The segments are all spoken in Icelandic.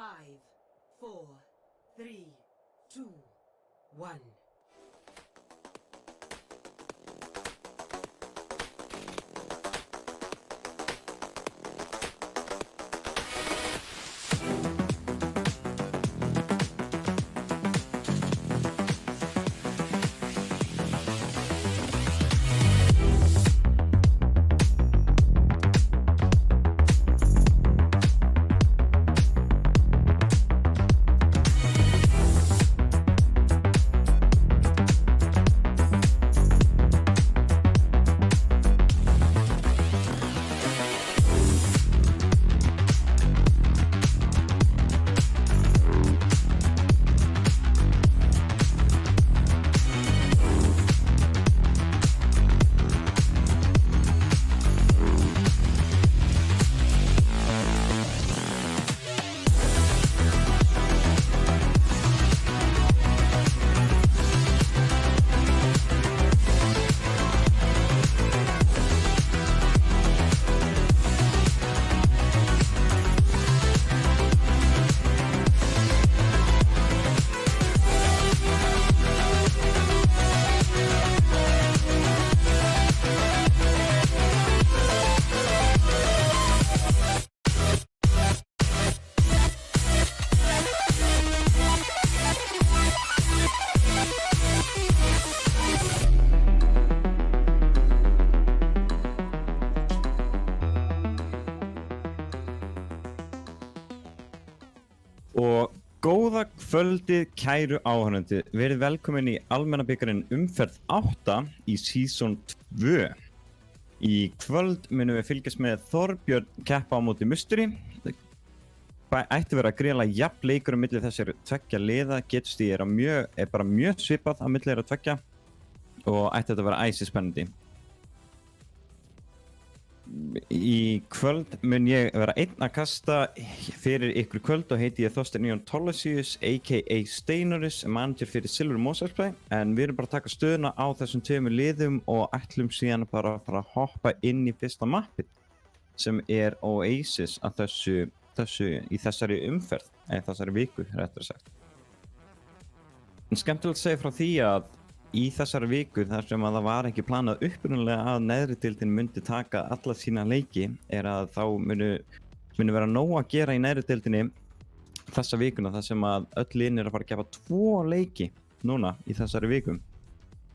5, 4, 3, 2, 1. Og góða kvöldið kæru áhorfendur, verið velkomin í almennabikarinn umferð 8 í season 2. Í kvöld munum við fylgjast með Þorbjörn keppa á móti Musteri. Það ætti vera gríðarlega jafn leikur á milli þessari tveggja liða, getustig er bara mjög svipað á milli þeirra tveggja og ætti þetta að vera æsi spennandi. Í kvöld mun ég vera einn að kasta fyrir ykkur kvöld og heiti ég Þorsteinn Jón Tollesius a.k.a. Steinarus, manager fyrir Silfur Mosfellsbæ, en við erum bara að taka stöðuna á þessum tveimur liðum og ætlum síðan bara að fara að hoppa inn í fyrsta mappið sem er Oasis að í þessari umferð, eða þessari viku, réttar sagt. En skemmtilegt að segja frá því að í þessari viku, þar sem að það var ekki planað upprunalega að neðri deildin myndi taka alla sína leiki, er að þá munu vera nóg að gera í neðri deildinni þessa vikuna, þar sem að öll liðin eru að fara að gefa 2 leiki núna í þessari viku.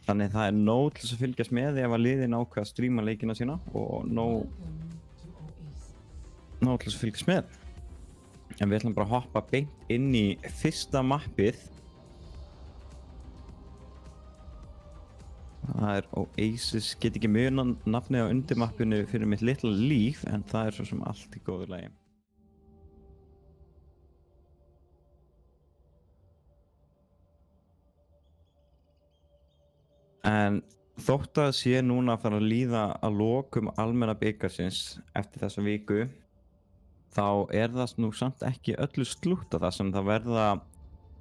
Þannig það er nóg til þess að fylgjast með ef að liðin ákveða að stríma leikina sína og nóg til þess að fylgjast með. En við ætlum bara að hoppa beint inn í fyrsta mappið. Það er Oasis, get ekki muna nafnið á undirmappinu fyrir mitt litla líf, en það er svo sem allt í góðu lagi. En þótt að sé núna að fara að líða að lokum almenna bikarsins eftir þessa viku, þá er það nú samt ekki öllu slútt að það sem það verða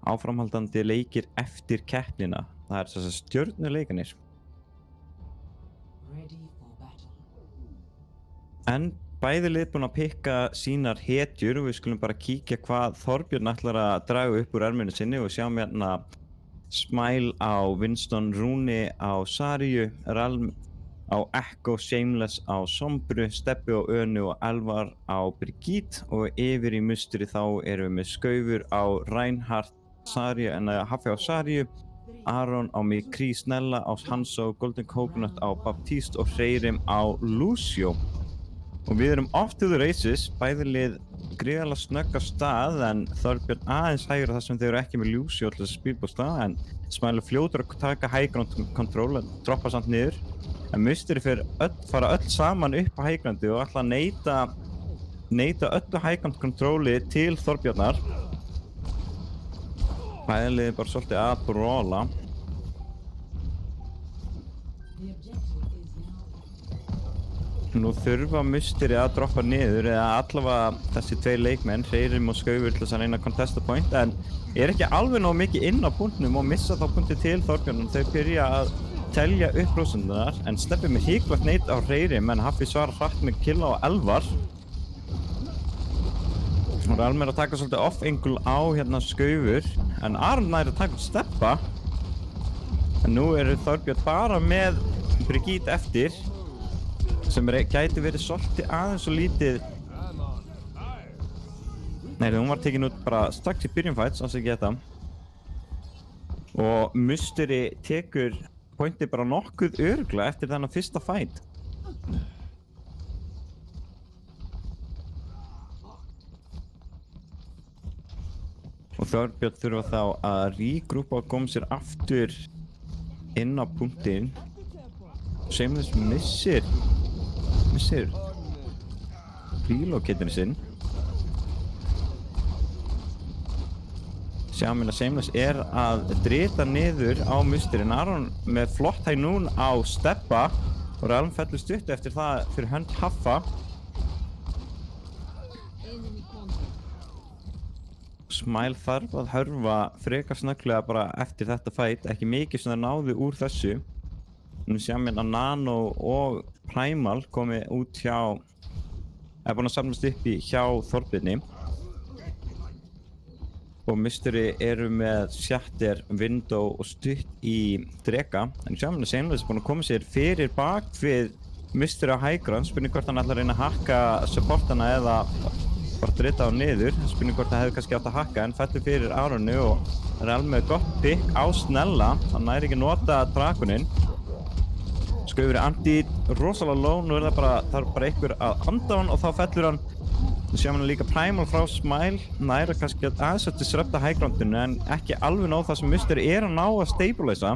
áframhaldandi leikir eftir keppnina. Það er þessar stjörnuleikanir. En bæði lið búin að pikka sínar hetjur og við skulum bara kíkja hvað Þorbjörn ætlar að draga upp úr erminu sinni og sjáum hérna Smile á Winston, Rúni á Sariu, Ralm á Echo, Shameless á Sombru, Stebbi á Önu og Elvar á Brigitte og yfir í Musteri þá erum við með Skaufur á Reinhardt, Haffi á Sariu, Aron á mig, Krís Nella á Hanso, Golden Coconut á Baptiste og Hreyrim á Lucio. Og við erum off to the races, bæði lið gríðarlega snögg af stað en Þorbjörn aðeins hægra þar sem þeir eru ekki með Lucio til þess að spilbústa en Smile fljótur að taka high ground control en droppa samt niður. En Musteri fara öll saman upp á high groundi og ætla að neita öllu high ground controli til Þorbjörnar. Bæði lið bara svolítið að brawla. Nú þurfa Musteri að droppa niður eða allavega þessi 2 leikmenn, Hreyrim og Skaufur til þess að reyna að contesta point en er ekki alveg nóg mikið inn á punktnum og missa þá punkti til Þorbjörn og þau byrja að telja upp prósentunar en Stebbi með híklagt neitt á Hreyrim en Haffi svarar hratt með killa á Elvar. og Realm að taka svolítið off-angle á hérna skaufur, en Aron nær að taka steppa. En nú eru Þorbjörn bara með Brigitte eftir, sem gæti verið svolítið aðeins og lítið. Nei, hún var tekin út bara strax í byrjun fights, alls ekki þetta. Og Mystery tekur pointið bara nokkuð örugglega eftir þennan fyrsta fight. Og Þorbjörn þurfa þá að regrúpa og koma sér aftur inn á punktinn. Shameless missir relocatorinn sinn. Sjáum að Shameless er að drita niður á Mystery. Aron með flott high noon á steppa og Realm fellur stutt eftir það fyrir hönd Haffa. Smile þarf að hörfa frekar snögglega bara eftir þetta fight, ekki mikið sem það náði úr þessu. Nú sjáum að Nano og Primal komi út hjá, er búin að samlast upp í hjá Þorbirni. Og Mystery eru með Shatter, Window og stutt í drega. En sjáum að Shameless er búin að koma sér fyrir bak við Mystery á high ground. Spurning hvort hann ætlar að reyna að hakka supportana eða bara drita á niður. Spurning hvort það hefði kannski átt að hakka, en fellur fyrir Aronu og Realm með gott pick á Snella. Hann næri ekki nota draguninn. Skaufur Andy rosalega low, nú er það er bara einhver að anda hann og þá fellur hann. Nú sjáum við líka Primal frá Smile, næra kannski aðeins að disrupta high groundinu, en ekki alveg nóg það sem Mystery er að ná að stabilisa.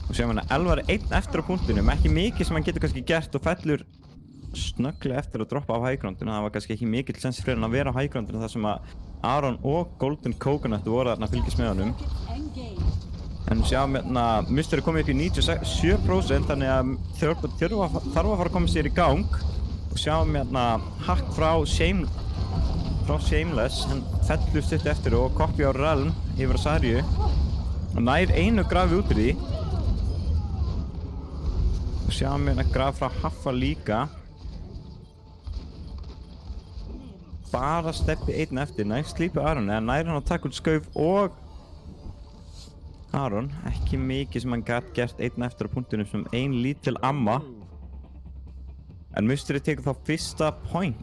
Og sjáum við að Elvar er einn eftir á punktinum, ekki mikið sem hann getur kannski gert og fellur snögglega eftir að droppa á high groundinu. Það var kannski ekki mikill sens fyrir hann að vera á high groundinu þar sem að Aron og Golden Coconut voru þarna að fylgjast með honum. En sjáum að Mystery komið upp í 97%, þannig að þarf að fara að koma sér í gang. Og sjáum hack frá Shameless, hann fellur stutt eftir og copy á Realm yfir á Sarju. Og nær einu grafi út úr því. Og sjáum graf frá Haffa líka. Bara steppi einn eftir, næst slípi Aron, en nær hann að taka út skauf og Aron, ekki mikið sem hann gætt gert einn eftir á punktunum sem ein lítil amma. En Mystery tekur þá fyrsta point.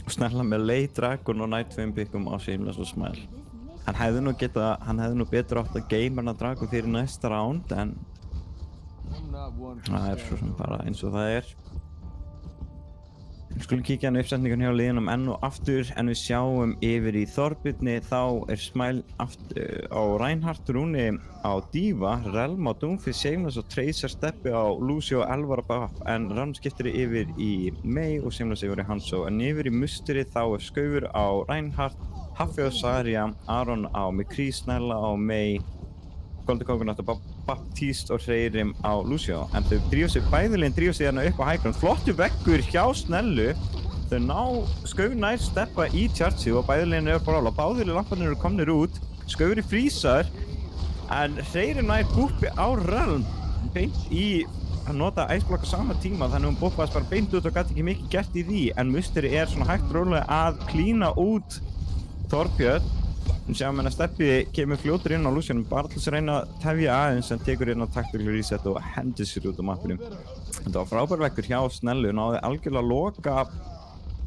Og Snella með Lay Dragon og Night Flame pickum á Shameless og Smile. Hann hefði nú betur átt að geima hann að Dragon fyrir næsta round, en það er svo sem bara eins og það er. Við skulum kíkja hann uppsetningun hjá liðunum enn og aftur, en við sjáum yfir í Þorbirni. Þá er Smile aftur á Reinhardt, Rúni á Diva, Realm á Doomfist, Shameless og Tracer steppi á Lucio og Elvar á Buff, en Realm skiptir yfir í Mei og Shameless yfir í Hanzo. En yfir í Mystery þá er skaufur á Reinhardt, Haffi á Zarya, Aron á McCree, Snella á Mei, Golden Coconut og Baptiste og Hreyrim á Lucio. En þau bæðilegin drífa sig hérna upp á high ground. Flottu veggur hjá Snellu. Þau skaufur nær steppa í charge og bæðilegin eru bara ála. Báðir lamparnir eru komnir út. Skaufur í frísar. En Hreyrim nær búppi á Realm. Beint í að nota æsblokk á sama tíma, þannig hún búppaðist bara beint út og gæti ekki mikið gert í því. En Mystery er svona hægt rólega að klína út Þorbjörn. Við sjáum að steppi kemur fljótur inn á Lucianum, bara til þess að reyna að tefja aðeins, en tekur inn á tactical reset og hendir sér út á mappinu. Þetta var frábær vekkur hjá Snellu, náði algjörlega að loka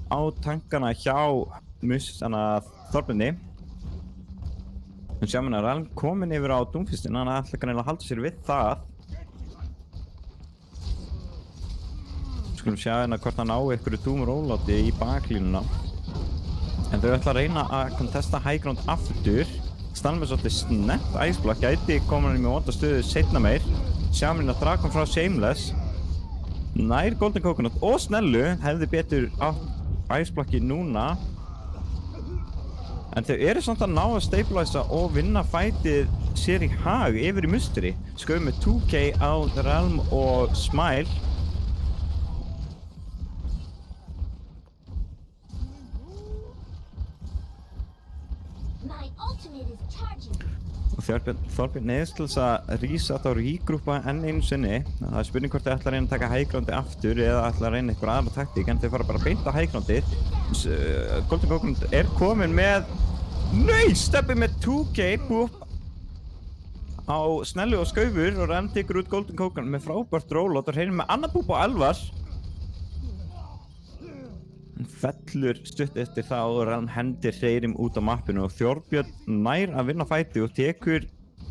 á tankana hjá Þorbirni. Við sjáum að Realm kominn yfir á Doomfistin, hann ætla greinilega að halda sér við það. Við skulum sjá hvort hann á einhverju Doom rollouti í baklínuna. En þau ætla að reyna að kontesta high ground aftur. Stann með svolítið snett æsblokk, gæti koma hann í vonda stöðu seinna meir. Sjáum hérna Dragon frá Shameless. Nær Golden Coconut og Snellu, hefði betur átt æsblokki núna. En þau eru samt að ná að stabilisa og vinna fightið sér í hag yfir í Mystery. Skauf með 2K á Realm og Smile. Þorbjörn neyðist til þess að rísa þetta og rígrúpa enn einu sinni. Það er spurning hvort þau ætla að reyna að taka hægrándi aftur eða ætla að reyna einhver aðra taktík, en þau fara bara beint á hægrándið. Golden Coconut er komin með steppi með 2K búpp á Snellu og Skaufur og Ren tekur út Golden Coconut með frábært rólót og reynir með annar búpp á Elvar. Hann fellur stutt eftir það og Ren hendir Hreyrim út á mappinu og Þorbjörn nær að vinna fæti og tekur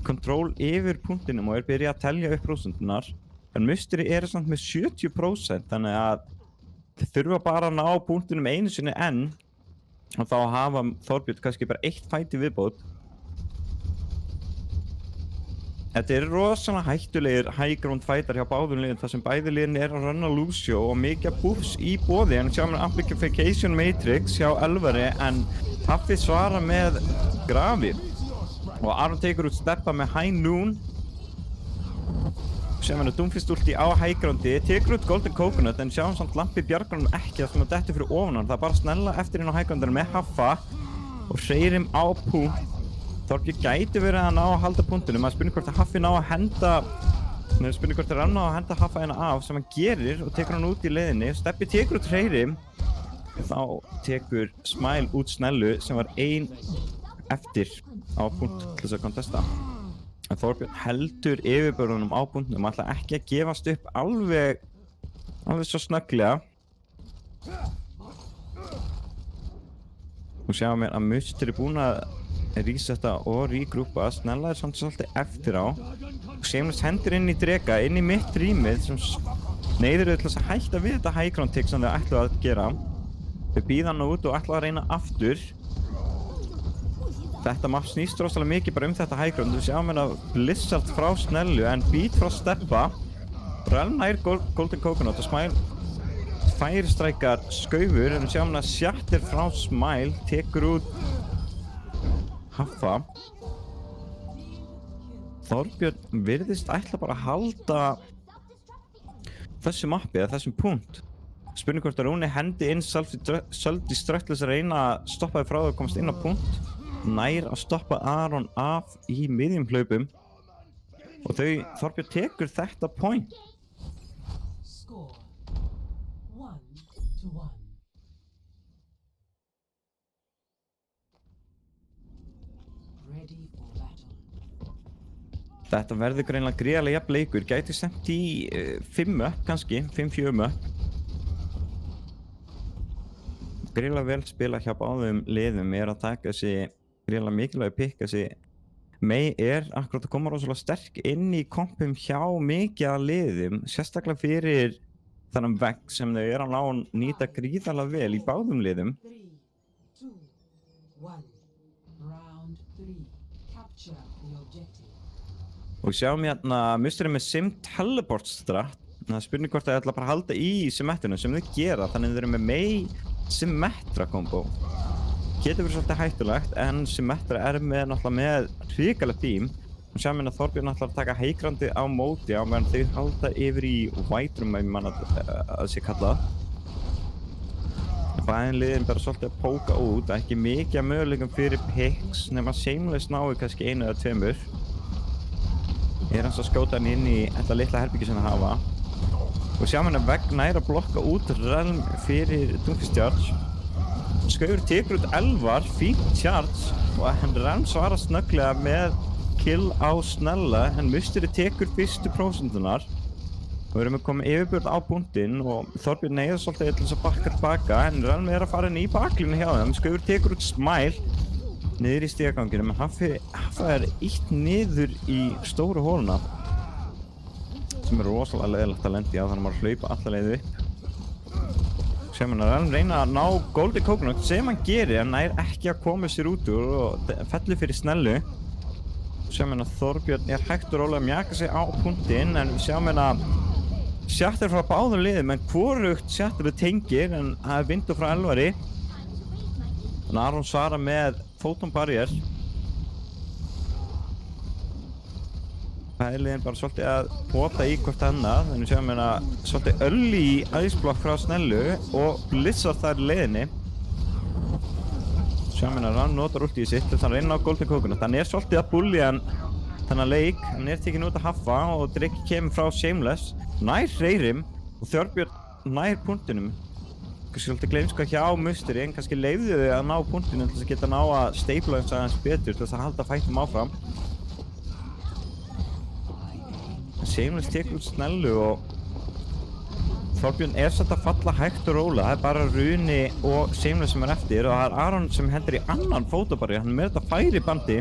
kontról yfir punktinum og er byrjað að telja upp prósentunar. En Musteri er samt með 70%, þannig að þau þurfa bara að ná punktinum einu sinni enn og þá hafa Þorbjörn kannski bara eitt fæti viðbót. Þetta er rosalega hættulegir high ground fætar hjá báðum liðum þar sem bæði liðin er að runna Lucio og mikið buffs í boði, en sjáum við Amplification Matrix hjá Elvari en Taffi svara með Gravi og Aron tekur út steppa með High Noon sem hann Doomfist ulti á high groundi, tekur út Golden Coconut en sjáum samt lampi bjargarnum ekki það sem að dettur fyrir ofan hann, það er bara snella eftir inn á high groundinu með Haffa og Hreyrim á punkt. Þorbjörn gæti verið að ná að halda punktunum, maður spurning hvort að Haffi ná að henda spurning hvort að Ren ná að henda Haffa hérna af sem hann gerir og tekur hann út í leiðinni. Steppi tekur út Hreyrim og þá tekur Smile út Snellu sem var ein eftir á punkt til þess að kontesta. En Þorbjörn heldur yfirbörðunum á punktnum, ætla ekki að gefast upp alveg svo snögglega. Og sjáum við að Musteri búinn að rísetta og rígrúpa, Snella er samt svolítið eftir á og Shameless hendur inn í drega, inn í mitt rýmið sem neyður þau til þess að hætta við þetta high ground tick sem þau ætlu að gera. Þau býða hann út og ætla að reyna aftur. Þetta map snýst rosalega mikið bara þetta high ground. Við sjáum hérna Blizzard frá Snellu en beat frá Steppa. Ren nær Golden Coconut og Smile færstrækar Skaufur en við sjáum hérna Shatter frá Smile tekur út Haffa. Þorbjörn virðist ætla bara að halda þessu mappi eða þessum punkt. Spurning hvort að Rúni hendi inn self-destruct til þess að reyna að stoppa þau frá þau að komast inn á punkt. Nær að stoppa Aron af í miðjum hlaupum og Þorbjörn tekur þetta point. Score 1-1. Þetta verður greinilega gríðarlega jafn leikur, gæti stemt í 5 upp kannski, 5-4 upp. Gríðarlega vel spila hjá báðum liðum er að taka þessi gríðarlega mikilvægi pikk. Þessi Mei er akkurat að koma rosalega sterk inn í kompum hjá mikið af liðum, sérstaklega fyrir þennan vegg sem þau eru að nýta gríðarlega vel í báðum liðum. 3, 2, 1. Round 3. Capture the objective. Og sjáum hérna Musteri með Sim Teleport strat. Það er spurning hvort það ætla bara að halda í Symmetrinu sem þau gera, þannig þau eru með Mei Symmetra kombo. Getur verið svolítið hættulegt en Symmetra er náttúrulega með hrikalegt tím. Og sjáum hérna Þorbjörn ætlar að taka heigrandi á móti á meðan þau halda yfir í White Room að sé kallað. Bæðin liðin bara svolítið að póka út, ekki mikið af möguleikum fyrir picks nema Shameless nái kannski 1 eða 2. Er hans að skjóta hann inn í þetta litla herbyggi sem það hafa. Og sjáum hérna vegg nær að blokka út Realm fyrir Doomfist charge. Skaufur tekur út Elvar, fínt charge og hann Realm svarar snögglega með kill á Snella en Musteri tekur fyrstu prósentunar. Við erum komið yfirbörð á punktinn og Þorbjörn neyðar svolítið til þess að bakka tilbaka en Realm er að fara inn í baklínu hjá þeim. Skaufur tekur út Smile niður í stigaganginu, menn Haffa er ítt niður í stóru hóluna sem er rosalega leiðilegt að lendi á þannig að maður hlaupa alla leið upp. Sem hann er reyna að ná Golden Coconut sem hann gerir, hann nær ekki að koma sér út úr og fellur fyrir Snellu. Sem hann að Þorbjörn er hægt og rólega að mjaka sig á punktinn en við sjáum hann að Shatter frá báðum liðum en hvorugt Shatter tengir en það er vindu frá Elvari. En Aron svarar með Photon Barrier. Bæðiliðin bara svolítið að pota í hvort annað, þannig að sjáum hérna svolítið early í æðisblokk frá Snellu og Blizzard þar í leiðinni. Sjáum hérna Ran notar ultið sitt til að reyna á Golden Coconut. Hann er svolítið að bullja hann þennan leik, hann er tekinn út að haffa og Drake kemur frá Shameless, nær Reyrim og Þorbjörn nær punktinum. Kannski svolítið gleymst hvað hjá Musteri, en kannski leyfðu þau að ná punktinu til þess að geta ná að stapla eins aðeins betur til þess að halda fættum áfram. Shameless tekur út snellu og Þorbjörn er satt að falla hægt og róla. Það er bara Runi og Shameless sem er eftir og það er Aron sem hendur í annan fótabari. Hann er með þetta færi bandi.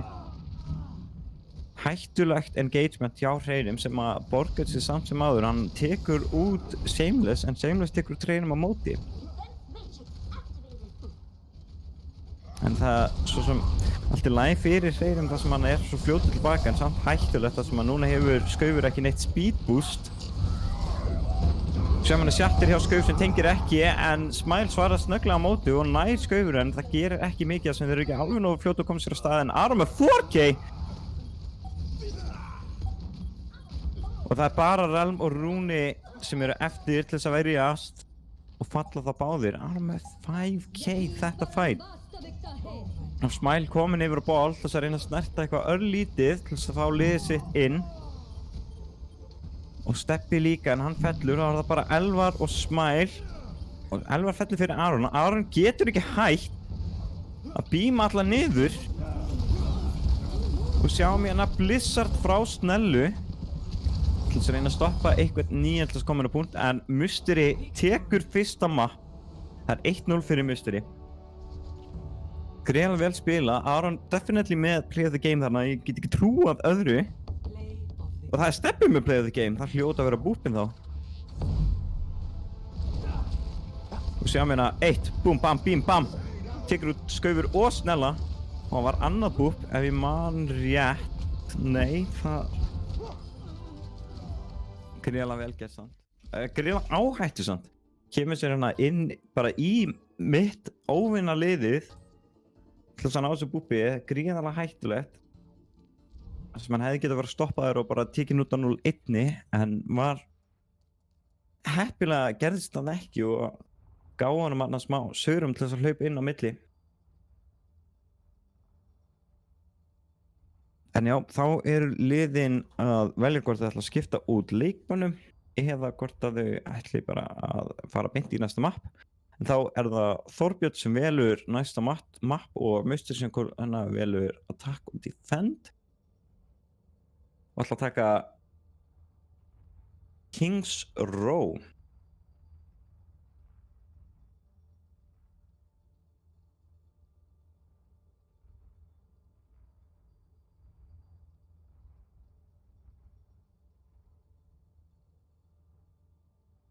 Hættulegt engagement hjá Reyrim sem að borgar sig samt sem áður. Hann tekur út Shameless en Shameless tekur út Reyrim á móti. En það svo sem allt í lagi fyrir Reyrim þar sem hann er svo fljótur tilbaka en samt hættulegt þar sem að núna hefur Skaufur ekki neitt speed boost. Sem hann er sjattir hjá Skauf sem tengir ekki en Smile svarar snögglega á móti og nær Skaufur en það gerir ekki mikið sem þeir eru ekki alveg nógu fljótt að koma sér á stað en Aron með 4K og það er bara Relm og Runi sem eru eftir til þess að verjast og falla þá báðir. Aron með 5K þetta fight. Og Smile komin yfir á ból til þess að reyna að snerta eitthvað örlítið til þess að fá liðið sitt inn. Og Steppi líka en hann fellur og það er það bara Elvar og Smile. Og Elvar fellur fyrir Aron. Aron getur ekki hægt að beama alla niður. Og sjáum hérna Blizzard frá Snellu. Til þess að reyna að stoppa eitthvað nýjaldast kominu punkt en Musteri tekur fyrsta mapp. Það er 1-0 fyrir Musteri. Greiðlega vel spila, Aron definitely með play of the game þarna, ég get ekki trúað öðru. Og það er Steppi með play of the game, það hljóta að vera búpinn þá. Og sjáum hérna, 1, búm, bam, bím, bam. Tekur út Skaufur og Snella. Og það var annað búp, ef ég man rétt. Nei, það... Greiðlega vel gert samt. Greiðlega áhættu samt. Kemur sér hérna inn bara í mitt óvinna liðið til þess að ná þessu búpi, gríðarlega hættulegt. Þess að mann hefði getað verið stoppaður og bara tekið út á 0-1 en var heppilega gerðist það ekki og gáði honum annað smá saurum til þess að hlaupa inn á milli. En já, þá eru liðin að velja hvort þau ætla að skipta út leikmönnum eða hvort að þau ætli bara að fara beint í næsta mapp. En þá er það Þorbjörn sem velur næsta mapp og Musteri sem velur Attack og Defend. Og ætla að taka King's Row.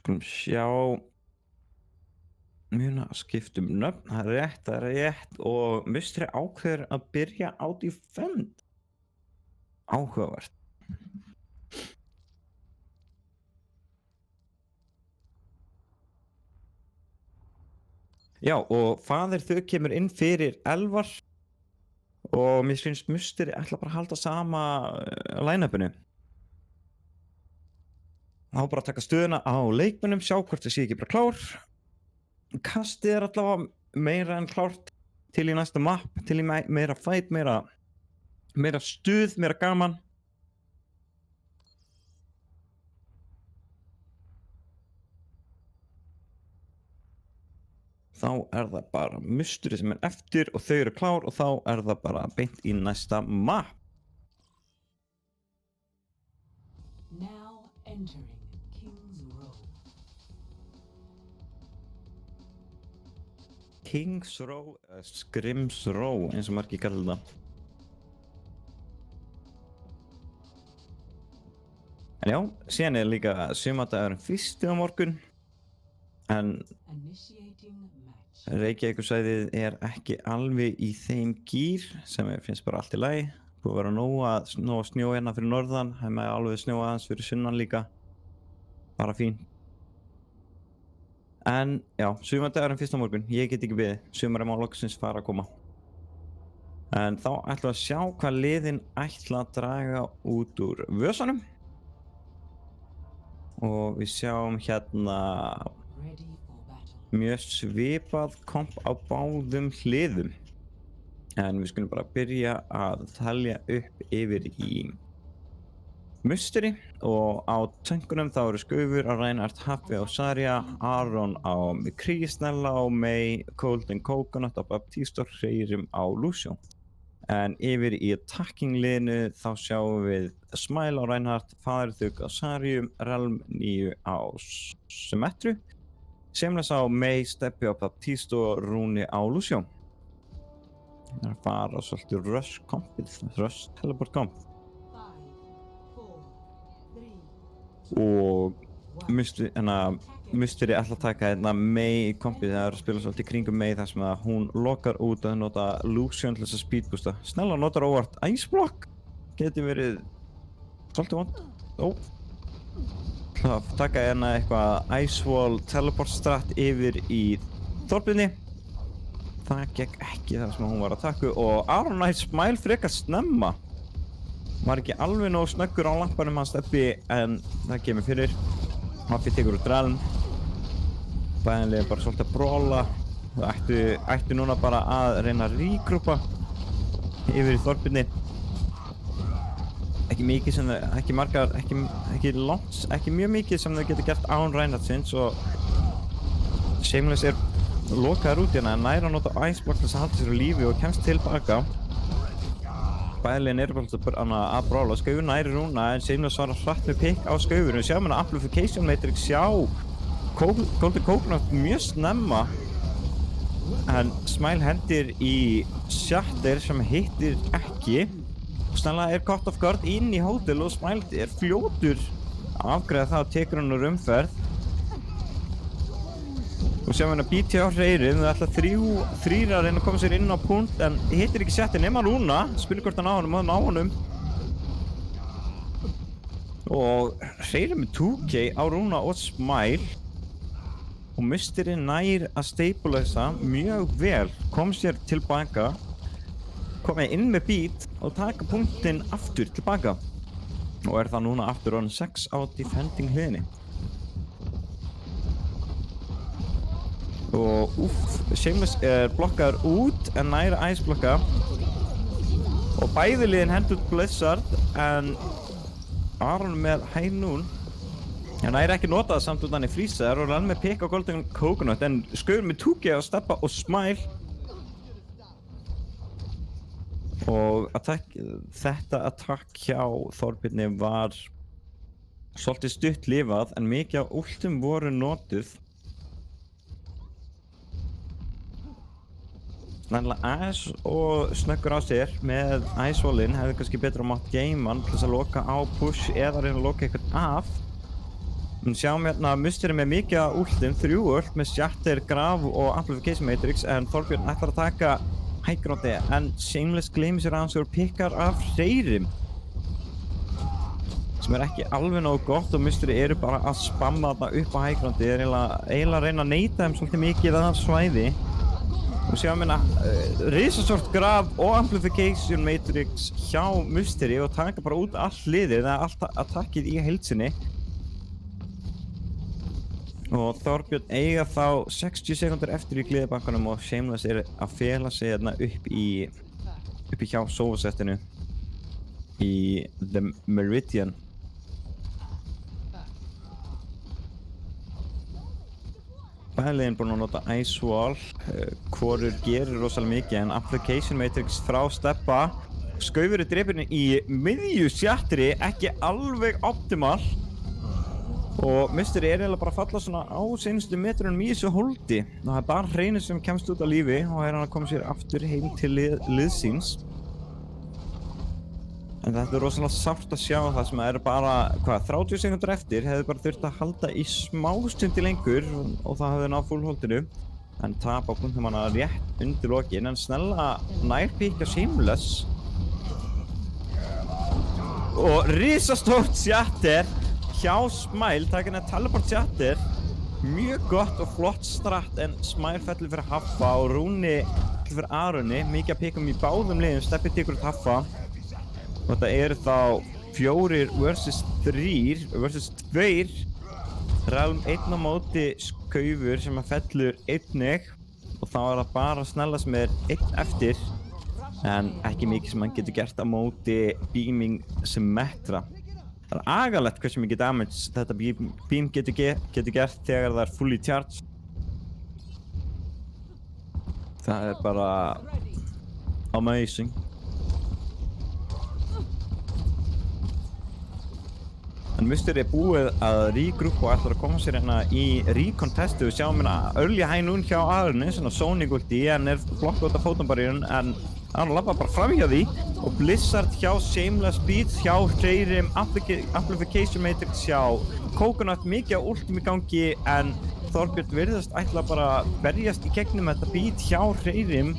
Skulum sjá muna að skipta nöfn, það er rétt og Musteri ákveður að byrja á Defend. Áhugavert. Já, og faðir þau kemur inn fyrir Elvar og mér finnst Musteri ætla bara að halda sama line-upinu. Þá bara að taka stöðuna á leikmönnum, sjá hvort það sé ekki bara klár. Kastið er allavega meira en klárt til í næsta mapp, til í meira fight, meira stuð, meira gaman. Þá er það bara Musteri sem er eftir og þau eru klár og þá er það bara beint í næsta mapp. Now entering King's Row. King's Row, Scrims Row eins og margir kalla það. En já, síðan er líka sumardagurinn 1. á morgun. En Reykjavíkursvæðið er ekki alveg í þeim gír sem finnst bara allt í lagi. Búið að vera nóg að snjó hérna fyrir norðan, það með alveg snjó aðeins fyrir sunnan líka. Bara fín. En já, sumardagurinn 1. á morgun, ég get ekki beðið, sumarið má loksins fara að koma. En þá ætlum við að sjá hvað liðin ætla að draga út úr vösunum. Og við sjáum hérna mjög svipað komp á báðum hliðum. En við skulum bara byrja að telja upp yfir í musteri og á töngunum þá eru Skaufur á Reinhardt, Haffi á Zarya, Aron á McCree, Snella á Mei, Golden Coconut á Baptiste og Hreyrim á Lucio. En yfir í attacking liðinu þá sjáum við Smile á Reinhardt, Fatherthug á Zaryu, Relm 9 á Symmetru, Seamless á Mei, Steppi á Baptiste og Rúni á Lucio. Það er að fara svolítið rush kompið, rush teleport komp. 5, 4, 3, Og musteri ætla að taka hérna Mei í kompið, það er að spila svolítið kringum Mei þar sem að hún lokar út að nota Lucian til þess að speedboosta. Snella notar óvart Ice Block, geti verið svolítið vond. Það taka hérna eitthvað Ice Wall teleport strat yfir í Þorbirni. Það gekk ekki þar sem hún var að taka og Aron Knight Smile frekar snemma. Var ekki alveg nóg snöggur á lampanum hans Steppi en það kemur fyrir. Haffi tekur út Relm. Bæðinlega bara svolítið að bróla. Það ættu núna bara að reyna að regrúpa yfir í Þorbirni. Ekki mikið sem þau, ekki margar, ekki langt, ekki mjög mikið sem þau getur gert án Reinhardtsins og Seamless er lokaður út hérna en nær að nota Ice Block til þess að halda sér á lífi og kemst tilbaka. Bæðilegin eru að brála, Skaufur næri Rúna en Seamless svarar hratt með pick á Skaufur. Við sjáum hérna Amplification Matrix sjá Golden Coconut mjög snemma en Smile hendir í Shatter sem hittir ekki. Snella er caught off guard inn í hótel og Smile er fljótur að afgreiða það og tekur hann úr umferð. Og sjáum hérna BT á Hreyrim, þau ætla þrír að reyna að koma sér inn á punkt en hittir ekki Shatter nema Rúna, spilur hvort hann á honum og hann á honum. Og Hreyrim með 2K á Rúna og Smile og musteri nær að stabilisa mjög vel, kom sér tilbaka, komið inn með beat og taka punktinn aftur tilbaka og er það núna aftur on 6 á defending hliðinni. Og Seamless er blokkaður út en næri Ice blokka og bæði liðin hendur út Blizzard en Aron með High Noon en næri ekki notað samt út hann í freezer og rann með pick á Golden Coconut en Skaufur með 2G á Steppa og Smile og þetta attack hjá Þorbirni var svolítið stutt lifað en mikið af ultum voru notuð. Snella Ash og snöggur á sér með Ice Wallinn hefði kannski betra mátt geiman til þess að loka á push eða reyna að loka eitthvað af. En sjáum hérna musteri með mikið af ultum, 3 ult með Shatter, Graf og Amplification Matrix en Þorbjörn ætlar að taka high groundi en Seamless gleymir sér aðeins og pikkar af Hreyrim sem ekki alveg nógu gott og musteri eru bara að spamma þarna upp á high groundi, er eiginlega að reyna að neyta þeim svolítið mikið af svæði. Og sjáum hérna risastórt Graf og Amplification Matrix hjá musteri og taka bara út allt liðið eða allt attackið í heilsinni. Og Þorbjörn eiga þá 60 sekundur eftir í gleðibankanum og Seamless er að fela sig hérna uppi hjá sofasettinu í The Meridian. Bæðilegin búinn að nota Ice Wall, hvorur gerir rosalega mikið en Amplification Matrix frá Steppa. Skaufur drepurinn í miðju Shatteri, ekki alveg optimal. Og musteri er eiginlega bara að falla svona á seinustu metrunum í þessu holdi. Það er bara Hreyrir sem kemst út á lífi og er hann að koma sér aftur heim til liðsins. En þetta er rosalega sárt að sjá það sem er bara, 30 sekundur eftir hefði bara þurft að halda í smástundi lengur og það hefði náð full holdinu. En tap á punktum hana rétt undir lokin en snella nærpíkja Seamless. Og risastórt Shatter hjá Smile, taka hérna teleport Shatter. Mjög gott og flott strat en Smile fellur fyrir Haffa og Rúni fyrir Aroni. Mikið að pikum í báðum liðum, Steppi tekur út Haffa. Og þetta eru þá 4 versus 3 versus 2. Relm 1 á móti Skaufur sem að fellur einnig og þá er það bara Snella sem er 1 eftir en ekki mikið sem hann getur gert á móti Beaming Symmetra. Það er agalegt hversu mikið damage þetta beam getur gert þegar það er fully charged. Það er bara amazing. En Musteri er búið að regroupa og ætlar að koma sér hérna í recontesti. Við sjáum hérna early high noon hjá Arni, svona Sonic ulti, en er blokk út af fótumbarrieren, en hann labba bara fram hjá því og Blizzard hjá Shameless Beats, hjá Hreyrim, Amplification Matrix hjá Coconut, mikið á ultum í gangi, en Þorbjörn virðast ætla bara að berjast í gegnum þetta beat hjá Hreyrim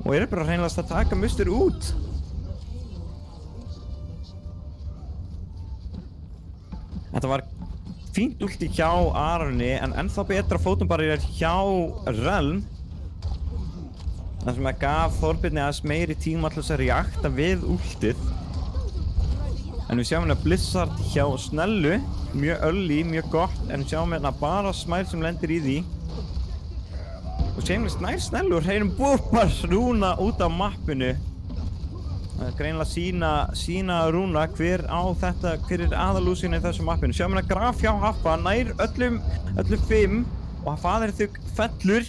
og eru bara hreinlegast að taka Musteri út. Þetta var fínt ulti hjá Arni, en ennþá betra fótumbarrier hjá Relm. Það sem gaf Þorbirni aðeins meiri tíma til þess að reakta við ultið. En við sjáum hérna Blizzard hjá Snellu, mjög early, mjög gott, en við sjáum hérna bara Smile sem lendir í því. Og Shameless nær Snellu og Hreyrim búpar Rúna út af mappinu. Það er greinilega sína Rúna hver er aðalúsinu í þessu mappinu. Sjáum hérna Graf hjá Haffa, nær öllum 5 og faðir þau fellur.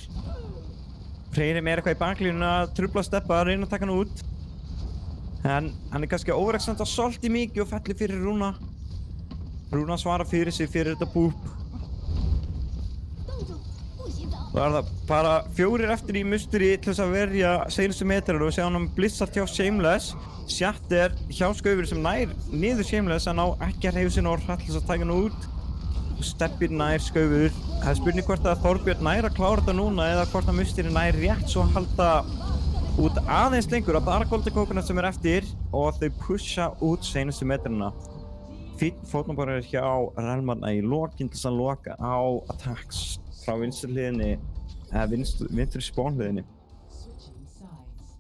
Hreyrim er eitthvað í baklínuna að trufla steppa, reyna að taka hann út. En hann er kannski að overextenda svolítið mikið og fellir fyrir Rúna. Rúna svarar fyrir sig fyrir þetta búp. Það er það bara 4 eftir í Musteri til þess að verja seinustu metrar og við sjáum hann Blizzard hjá Shameless. Shatter hjá Skaufur sem nær niður Shameless, en á ekki að hreyfa sig og hrætt til þess að taka hann út. Steppir nær Skaufur. Það er spurning hvort að Þorbjörn nær að klára þetta núna eða hvort að Musteri nær rétt svo að halda út aðeins lengur að bara Golden Coconut sem er eftir og þau pusha út seinustu metrana. Fínn fótnumbarrier hjá Relmarna í lokin til þess að loka á attacks frá vinstri hliðinni, eða vinstri spawn hliðinni. Switching sides.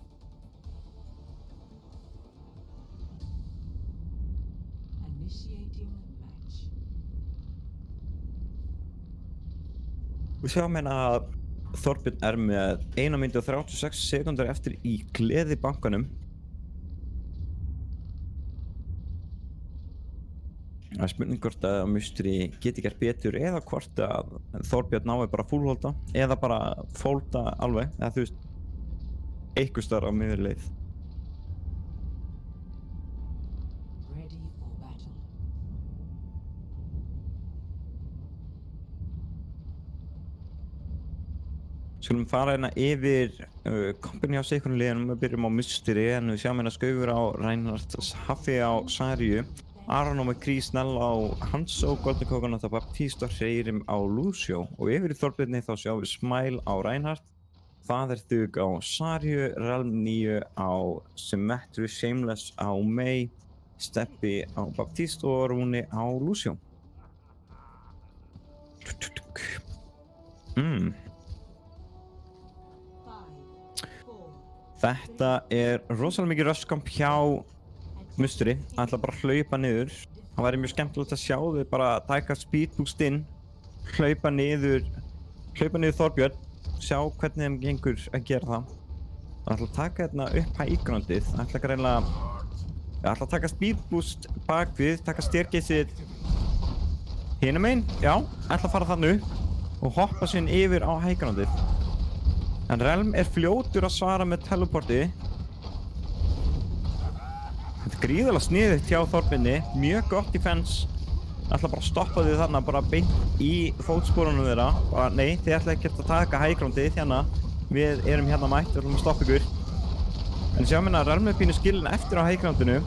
Initiating match. Við sjáum hérna að Þorbjörn er með 1 mínútu og 36 sekúndur eftir í gleðibankanum. Það er spurning hvort að Musteri geti gert betur eða hvort að Þorbjörn nái bara fullholda eða bara folda alveg, eða þú veist, einhvers staðar á miðri leið. Ready for battle. Skulum fara hérna yfir kompani á seikunum liðanum. Við byrjum á Musteri, en við sjáum hérna Skaufur á Reinhardt, Haffi á Sarju, Aron og McCree, Snell á Hanzo, Golden Coconut á Baptiste og Hreyrim á Lucio. Og yfir í Þorbirni þá sjáum við Smile á Reinhardt, Faðirþug á Sarju, Relm 9 á Symmetry, Shameless á Mei, Steppi á Baptiste og Rúni á Lucio. Þetta er rosalega mikið röskamp hjá Musteri, hann ætla bara að hlaupa niður. Það væri mjög skemmtilegt að sjá þau bara taka speed boost inn, hlaupa niður Þorbjörn, sjá hvernig þeim gengur að gera það. Það ætla að taka hérna upp high-groundið, það ætla greinlega, ætla að taka speed boost bakvið, taka staircaseið hinum megin, já, ætla að fara þannig upp og hoppa síðan yfir á high-groundið. En Relm er fljótur að svara með teleporti. Þetta er gríðarlega sniðugt hjá Þorbirni, mjög gott defense. Ætla bara að stoppa þau þarna, bara beint í fótsporunum þeirra. Bara nei, þið ætla ekkert að taka high groundið hérna. Við erum hérna mætt, við ætlum að stoppa ykkur. En sjáum hérna Relm er pínu skilin eftir á high groundinu.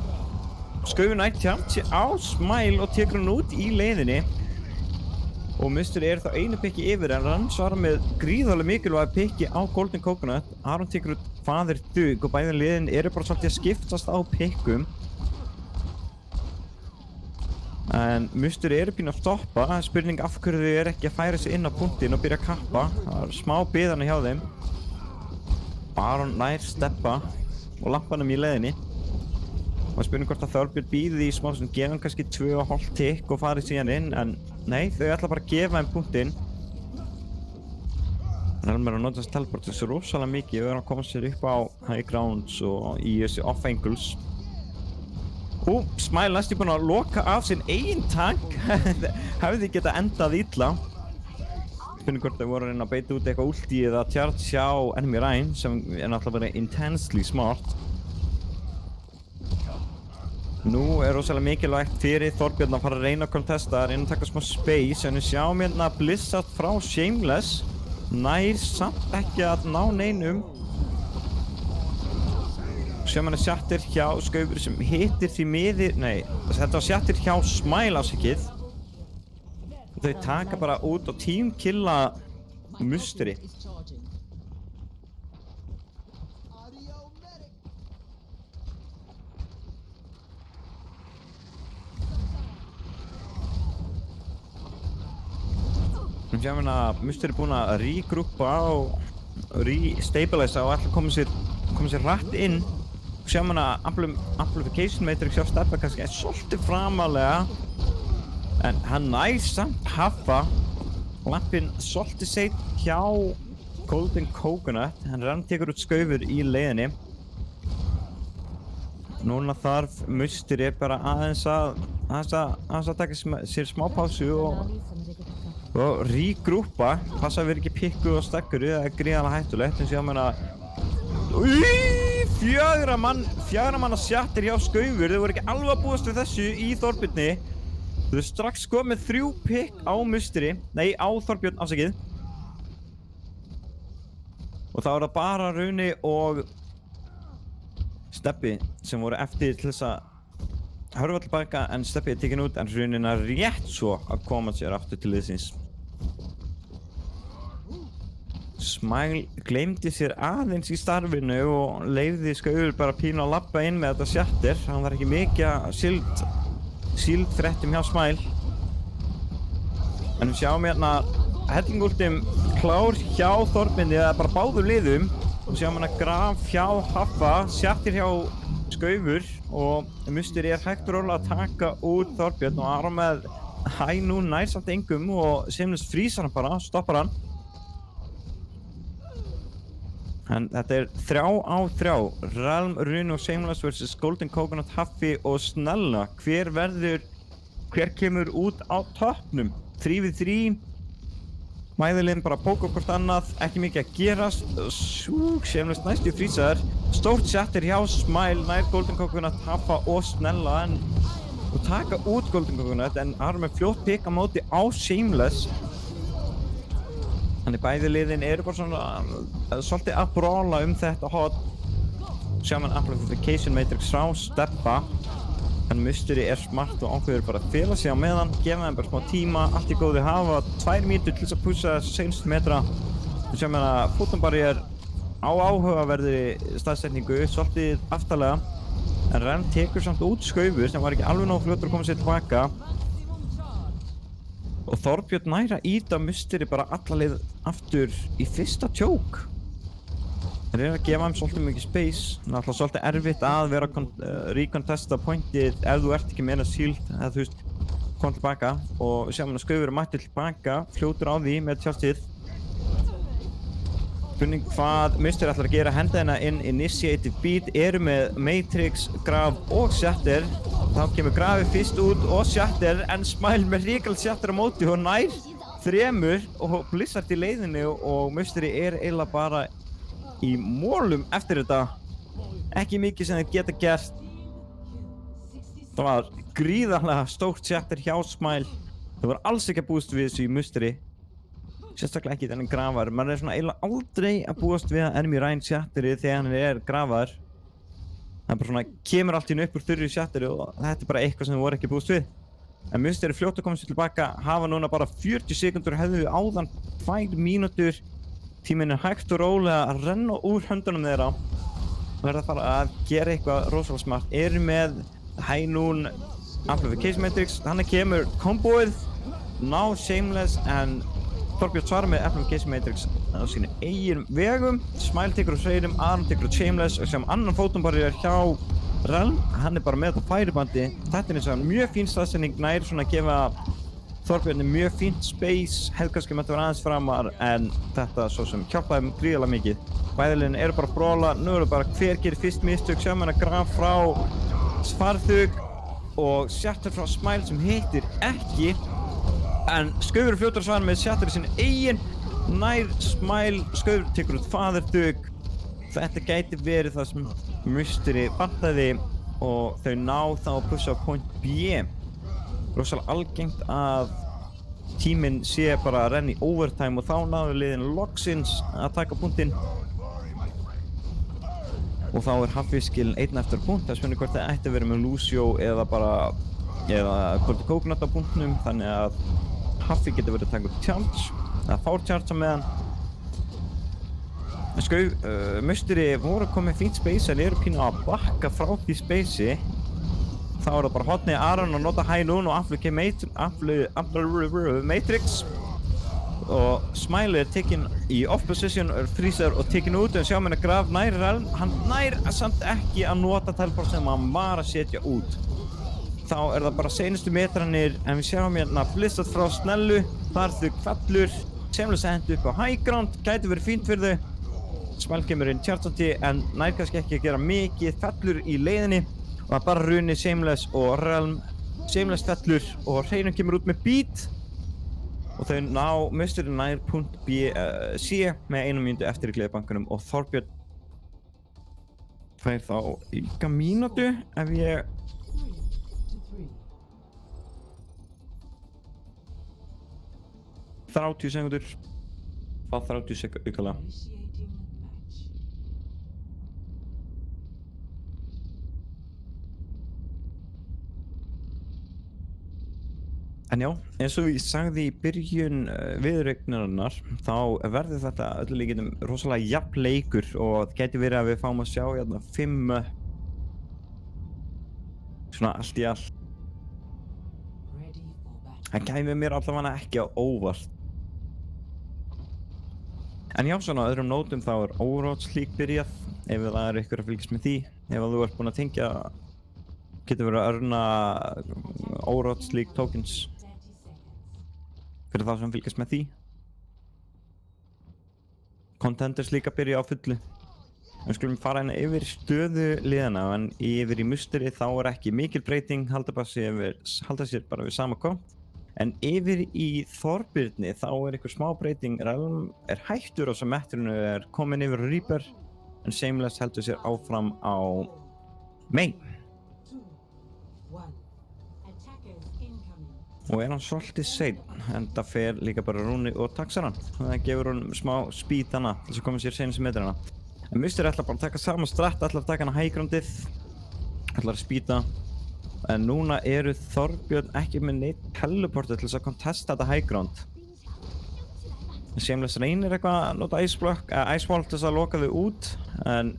Skaufur nær tjátt sér á Smile og tekur hann út í leiðinni. Og Musteri er þá einu pikki yfir, en Relm svarar með gríðarlega mikilvæg pikki á Golden Coconut. Aron tekur út Faðirþug og bæði liðin eru bara svolítið að skiptast á pikkum. En Musteri eru pínu að stoppa. Spurning af hverju þau eru ekki að færa sig inn á punktinn og byrja að kappa. Það er smá biðana hjá þeim. Aron nær Steppa og lampanum í leiðinni. Og spurning hvort að Þorbjörn býði í smá sem gefa hann kannski 2,5 tikk og farið síðan inn, en nei, þau ætla bara að gefa þeim punktinn. Relm er að nota þessi teleport þessu rosalega mikið, þau eru að koma sér upp á high grounds og í þessi off angles. Smile næstu búinn að loka af sinn eigin tank. Hefði getað endað illa. Finnum hvort þau voru að reyna að beita út eitthvað ulti eða charge hjá enemy Rein sem er náttúrulega verið intensely smart. Nú er rosalega mikilvægt fyrir Þorbjörn að fara að reyna að contesta, reyna að taka smá space, en við sjáum hérna Blizzard frá Shameless nær samt ekki að ná neinum. Sjáum hérna Shattir hjá Skaufur sem hittir því miður, nei, þetta var Shattir hjá Smile afsakið. Þau taka bara út og teamkilla Musteri. Við sjáum hérna að Musteri er búinn að regrúpa og restabilisa og ætla að koma sér rætt inn. Við sjáum hérna að Amplification Matrix hjá Steppa kannski er svolítið framalega, en hann nær samt Haffa. Lampinn svolítið seint hjá Golden Coconut, hann tekur út Skaufur í leiðinni. Núna þarf Musteri bara aðeins að taka sér smá pásu og regrúpa, passa að vera ekki pikku og stakkuru, það er gríðarlega hættulegt. En sjáum hérna fjögra manna Shattir hjá Skaufur, þau voru ekki alveg að búast við þessu í Þorbjörni. Þau strax með 3 pikk á Musteri, nei á Þorbjörn afsakið. Og þá er það bara Runi og Steppi sem voru eftir til þess að hörfa tilbaka, en Steppi er tekinn út en Runina rétt svo að koma sér aftur til liðsins. Smile gleymdi sér aðeins í starfinu og leyfði Skaufur bara pínu að labba inn með þetta Shattir. Hann var ekki mikið að shield þrettum hjá Smile. En við sjáum hérna hellingúltim klár hjá Þorbjörni, eða bara báðum liðum. Og sjáum hérna graf hjá Haffa, Shattir hjá Skaufur og Musteri er hægt og rólega að taka út Þorbjörn og Aron með hæ nú nær samt engum og Shameless frýsar hann bara, stoppar hann. En þetta er 3 á 3, Realm, Rune og Shameless vs Golden Coconut, Haffi og Snella. Hver kemur út á toppnum? 3v3, mæðilinn bara póka hvort annað, ekki mikið að gerast. Shameless næstu frýsar, stórt Shattir hjá Smile, nær Golden Coconut, Haffa og Snella og taka út Golden Coconut, en Aron með fljótt pikk á móti á Shameless. Þannig bæði liðin eru bara svona svolítið að brawla þetta hot. Sjáum hann Amplification Matrix frá Steppa. En Musteri er smart og ákveður bara að fela sig á meðan, gefa þeim bara smá tíma, allt í góðu, hafa 2 mínútur til þess að pússa seinustu metra. Við sjáum hérna fótumbarrier á áhugaverðri staðsetningu, svolítið aftarlega. En Ren tekur samt út Skaufur sem var ekki alveg nógu fljótur að koma sér tilbaka. Og Þorbjörn næra íta Musteri bara alla leið aftur í fyrsta tjók. Það er að gefa þeim svolítið mikið space. Það er alltaf svolítið erfitt að vera að recontesta pointið ef þú ert ekki með eina shield, eða þú veist, koma tilbaka. Og við sjáum að Skaufur er mættur tilbaka, fljótur á því með tjálstið. Spurning hvað Musteri ætlar að gera, henda hérna inn Initiative Beat, eru með Matrix, Graf og Shattir. Þá kemur Grafið fyrst út og Shattir, en Smile með ríkald Shattir á móti og nær 3 og Blizzard í leiðinni og Musteri er eiginlega bara í mólum eftir þetta. Ekki mikið sem þeir geta gert. Það var gríðarlega stórt Shattir hjá Smile. Það var alls ekki að búast við þessu í Musteri. Sérstaklega ekki þennan grafaður. Man er svona eiginlega aldrei að búast við að enemy Rein Shatteri þegar hann er grafaður. Það er bara svona, kemur allt í upp úr þurri Shatteri og þetta er bara eitthvað sem þau voru ekki búast við. En Musteri er fljótt að koma sér tilbaka, hafa núna bara 40 sekundur, hefðu áðan 2 mínútur. Tíminn er hægt og rólega að renna úr höndunum þeirra. Verða að fara að gera eitthvað rosalega smart. Eru með Hænún Amplification Matrix, þannig kemur komboið, ná Shameless, en Þorbjörn svarar með Amplification Matrix á sínu eigin vegum. Smile tekur úr sveirum, Aron tekur úr Shameless og sem annan fótumbarrier hjá Realm. Hann er bara með þetta færibandi. Þetta er eins og mjög fín staðsetning, nær svona að gefa Þorbjörni mjög fínt space. Hefði kannski með þetta vera aðeins framar, en þetta svo sem hjálpaði þeim gríðarlega mikið. Bæðiliðin eru bara að brawla, nú eru bara hver gerir fyrst mistök. Sjáum hérna Graf frá Svarþug, og Shatter frá Smile sem hittir ekki. En Skaufur er fljótur að svara með Shatter í sinni eigin. Nær Smile, Skaufur tekur út faðerdug. Þetta gæti verið það sem Mystery vantaði og þau ná þá að pussa á point B. Rosalega algengt að tíminn sé bara að renna í overtime og þá náðu liðin loksins að taka punktinn. Og þá er Haffi skilinn einn eftir punkt. Það spennir hvort það ætti að vera með Lucio eða hvort er Coconut á punktnum, þannig að Haffi getur verið að taka út charge eða fá charge á meðan. Mystery voru komið fínt space en eru pínu að bakka frá því spacei. Þá er það bara hotnið Aron og nota High Noon og Aflu Matrix og Smile er tekinn í off position, er freezer og tekinn út en sjá mér að Graf nær Realm. Hann nær samt ekki að nota teleport sem hann var að setja út. Þá er það bara seinustu metranir en við sjáum hérna Blizzard frá Snellu, þar þau fellur, semlega sendu upp á high ground, gæti verið fínt fyrir þau. Smile kemur inn chargeandi en nær kannski ekki að gera mikið, fellur í leiðinni og það bara runni Shameless og Realm. Shameless fellur og Hreinum kemur út með beat og þau ná Mystery nær punkt C með 1 mínútu eftir í gleðibankanum og Þorbjörn fær þá yka mínútu ef ég 3 to 3. 30 sekundur fá 30 sekundur ykkurlega. Initiating match. En já, eins og ég sagði í byrjun viðureignarinnar þá verður þetta öllu líkindum rosalega jafn leikur og það gæti verið að við fáum að sjá hérna 5 svona allt í allt. Ready for battle. Það kæmi mér allavega ekki á óvart. En já, svona á öðrum nótum þá er Overwatch League byrjað ef það er ykkur að fylgjast með því. Ef þú ert búinn að tengja getur verið að earna Overwatch League tokens 30 seconds. fyrir þá sem fylgjast með því. Contenders líka byrja á fullu. Við skulum fara hérna yfir stöðu liðana en yfir í Mystery þá er ekki mikil breyting, halda sér bara við sama komp. En yfir í Þorbirni þá er ykkur smá breyting. Realm er hættur og sem metturinu er komin yfir á Reaper en Shameless heldur sér áfram á Main. 2, 1. Attackers incoming. Og er hann svolítið seinn, en það fer líka bara Rúni og taxar hann. Það gefur hann smá speed hana til þess að koma sér seinustu metrana. En Mystery ætlar bara að taka sama strat, ætlar að taka hana high groundið, ætlar að speeda. En núna eru Þorbjörn ekki með neitt teleporter til þess að kontesta þetta high ground. Shameless reynir eitthvað að nota Ice Wall til þess að loka þau út, en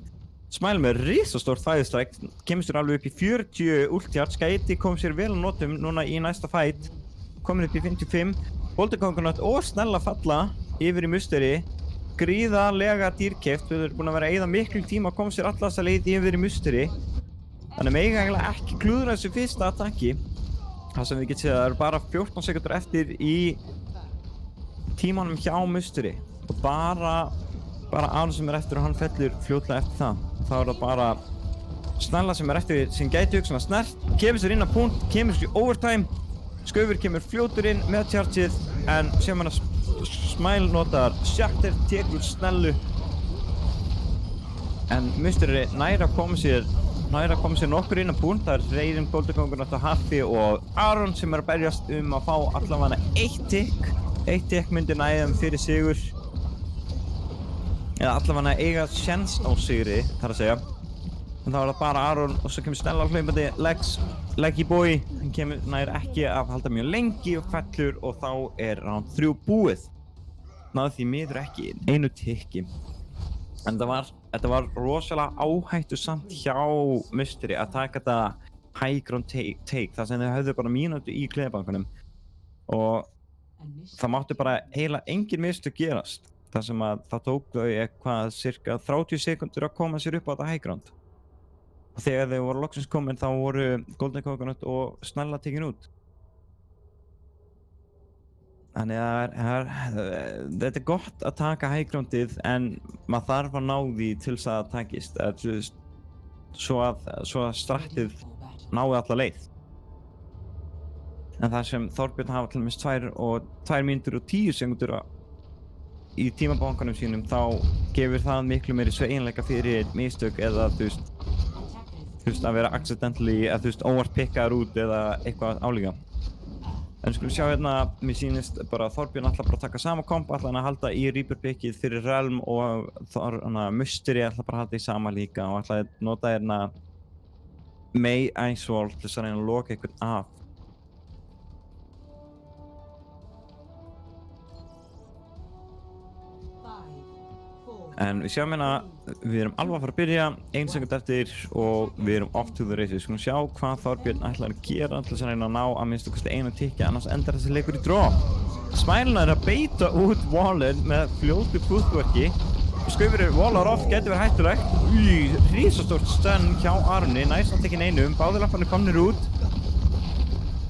Smile með risastórt fæðistræk, kemur sér alveg upp í 40 ultjarts, gæti kom sér vel að notum núna í næsta fight, komin upp í 55, Boltakongunat og Snella falla yfir í Mystery, gríðarlega dýrkeypt, við erum búin að vera að eyða miklu tíma að koma sér alla þessa leið yfir í Mystery. Þannig mega eiginlega ekki klúðra þessu fyrsta attacki. Það sem við getum séð að það eru bara 14 sekundur eftir í tímanum hjá Mystery. Og bara Aron sem er eftir og hann fellur fljótlega eftir það. Þá er það bara Snella sem er eftir sem gæti hugsan að snert, kemur sér inn á punkt, kemur sér í overtime. Skaufur kemur fljótur inn með chargeið en sem hann að Smile notar Shatter, tekur Snellu. En Mystery næra að koma sér nokkur inn á punkt. Það er Reyrin, Boltakongunat og Haffi og Aron sem er að berjast að fá allavega 1 tick. 1 tick myndi næða fyrir sigur. Eða allavega eiga sjens á sigri, þar að segja. En þá er það bara Aron og svo kemur Snella hlaupandi Leggy Boy. Hann kemur nær ekki að halda mjög lengi og fellur og þá er round 3 búið. Náði því miður ekki 1 ticki. En þetta var rosalega áhættusamt hjá Mystery að taka þetta high ground take þar sem þau höfðu bara mínútu í gleðibankanum og það mátti bara eiginlega engin mistök gerast þar sem að það tók þau eitthvað cirka 30 sekundur að koma sér upp á þetta high ground og þegar þau voru loksins komin þá voru Golden Coconut og Snella tekin út. Þannig að þetta er gott að taka high groundið en maður þarf að ná því til þess að það takist svo að strattið nái alla leið. en þar sem Þorbjörn hafa til dæmis 2 mínútur og 10 sekúndur í tímabankanum sínum, þá gefur það miklu meiri sveigjanleika fyrir mistök eða þú veist að vera accidentally eða þú veist óvart pikkaður út eða eitthvað álíka. En skulum sjá hérna, mér sýnist bara að Þorbjörn ætla bara að taka sama komp, ætla hann að halda í Reaper pickið fyrir Realm og Musteri ætla bara að halda í sama líka og ætla að nota hérna May Icewall til þess að reyna að loka einhvern af. En við sjáum hérna, við erum alveg að fara að byrja, 1 sekúnd eftir og við erum off to the races. Við skulum sjá hvað Þorbjörn ætlar að gera til þess að reyna að ná að minnstu kosti 1 tikki, annars endar þessi leikur í draw. Smæluna er að beita út wallin með fljótu footworki og Skaufur wallar off, getur verið hættulegt. Rísastórt stun hjá Arni, næst að tekja einum, báðir lamparnir komnir út.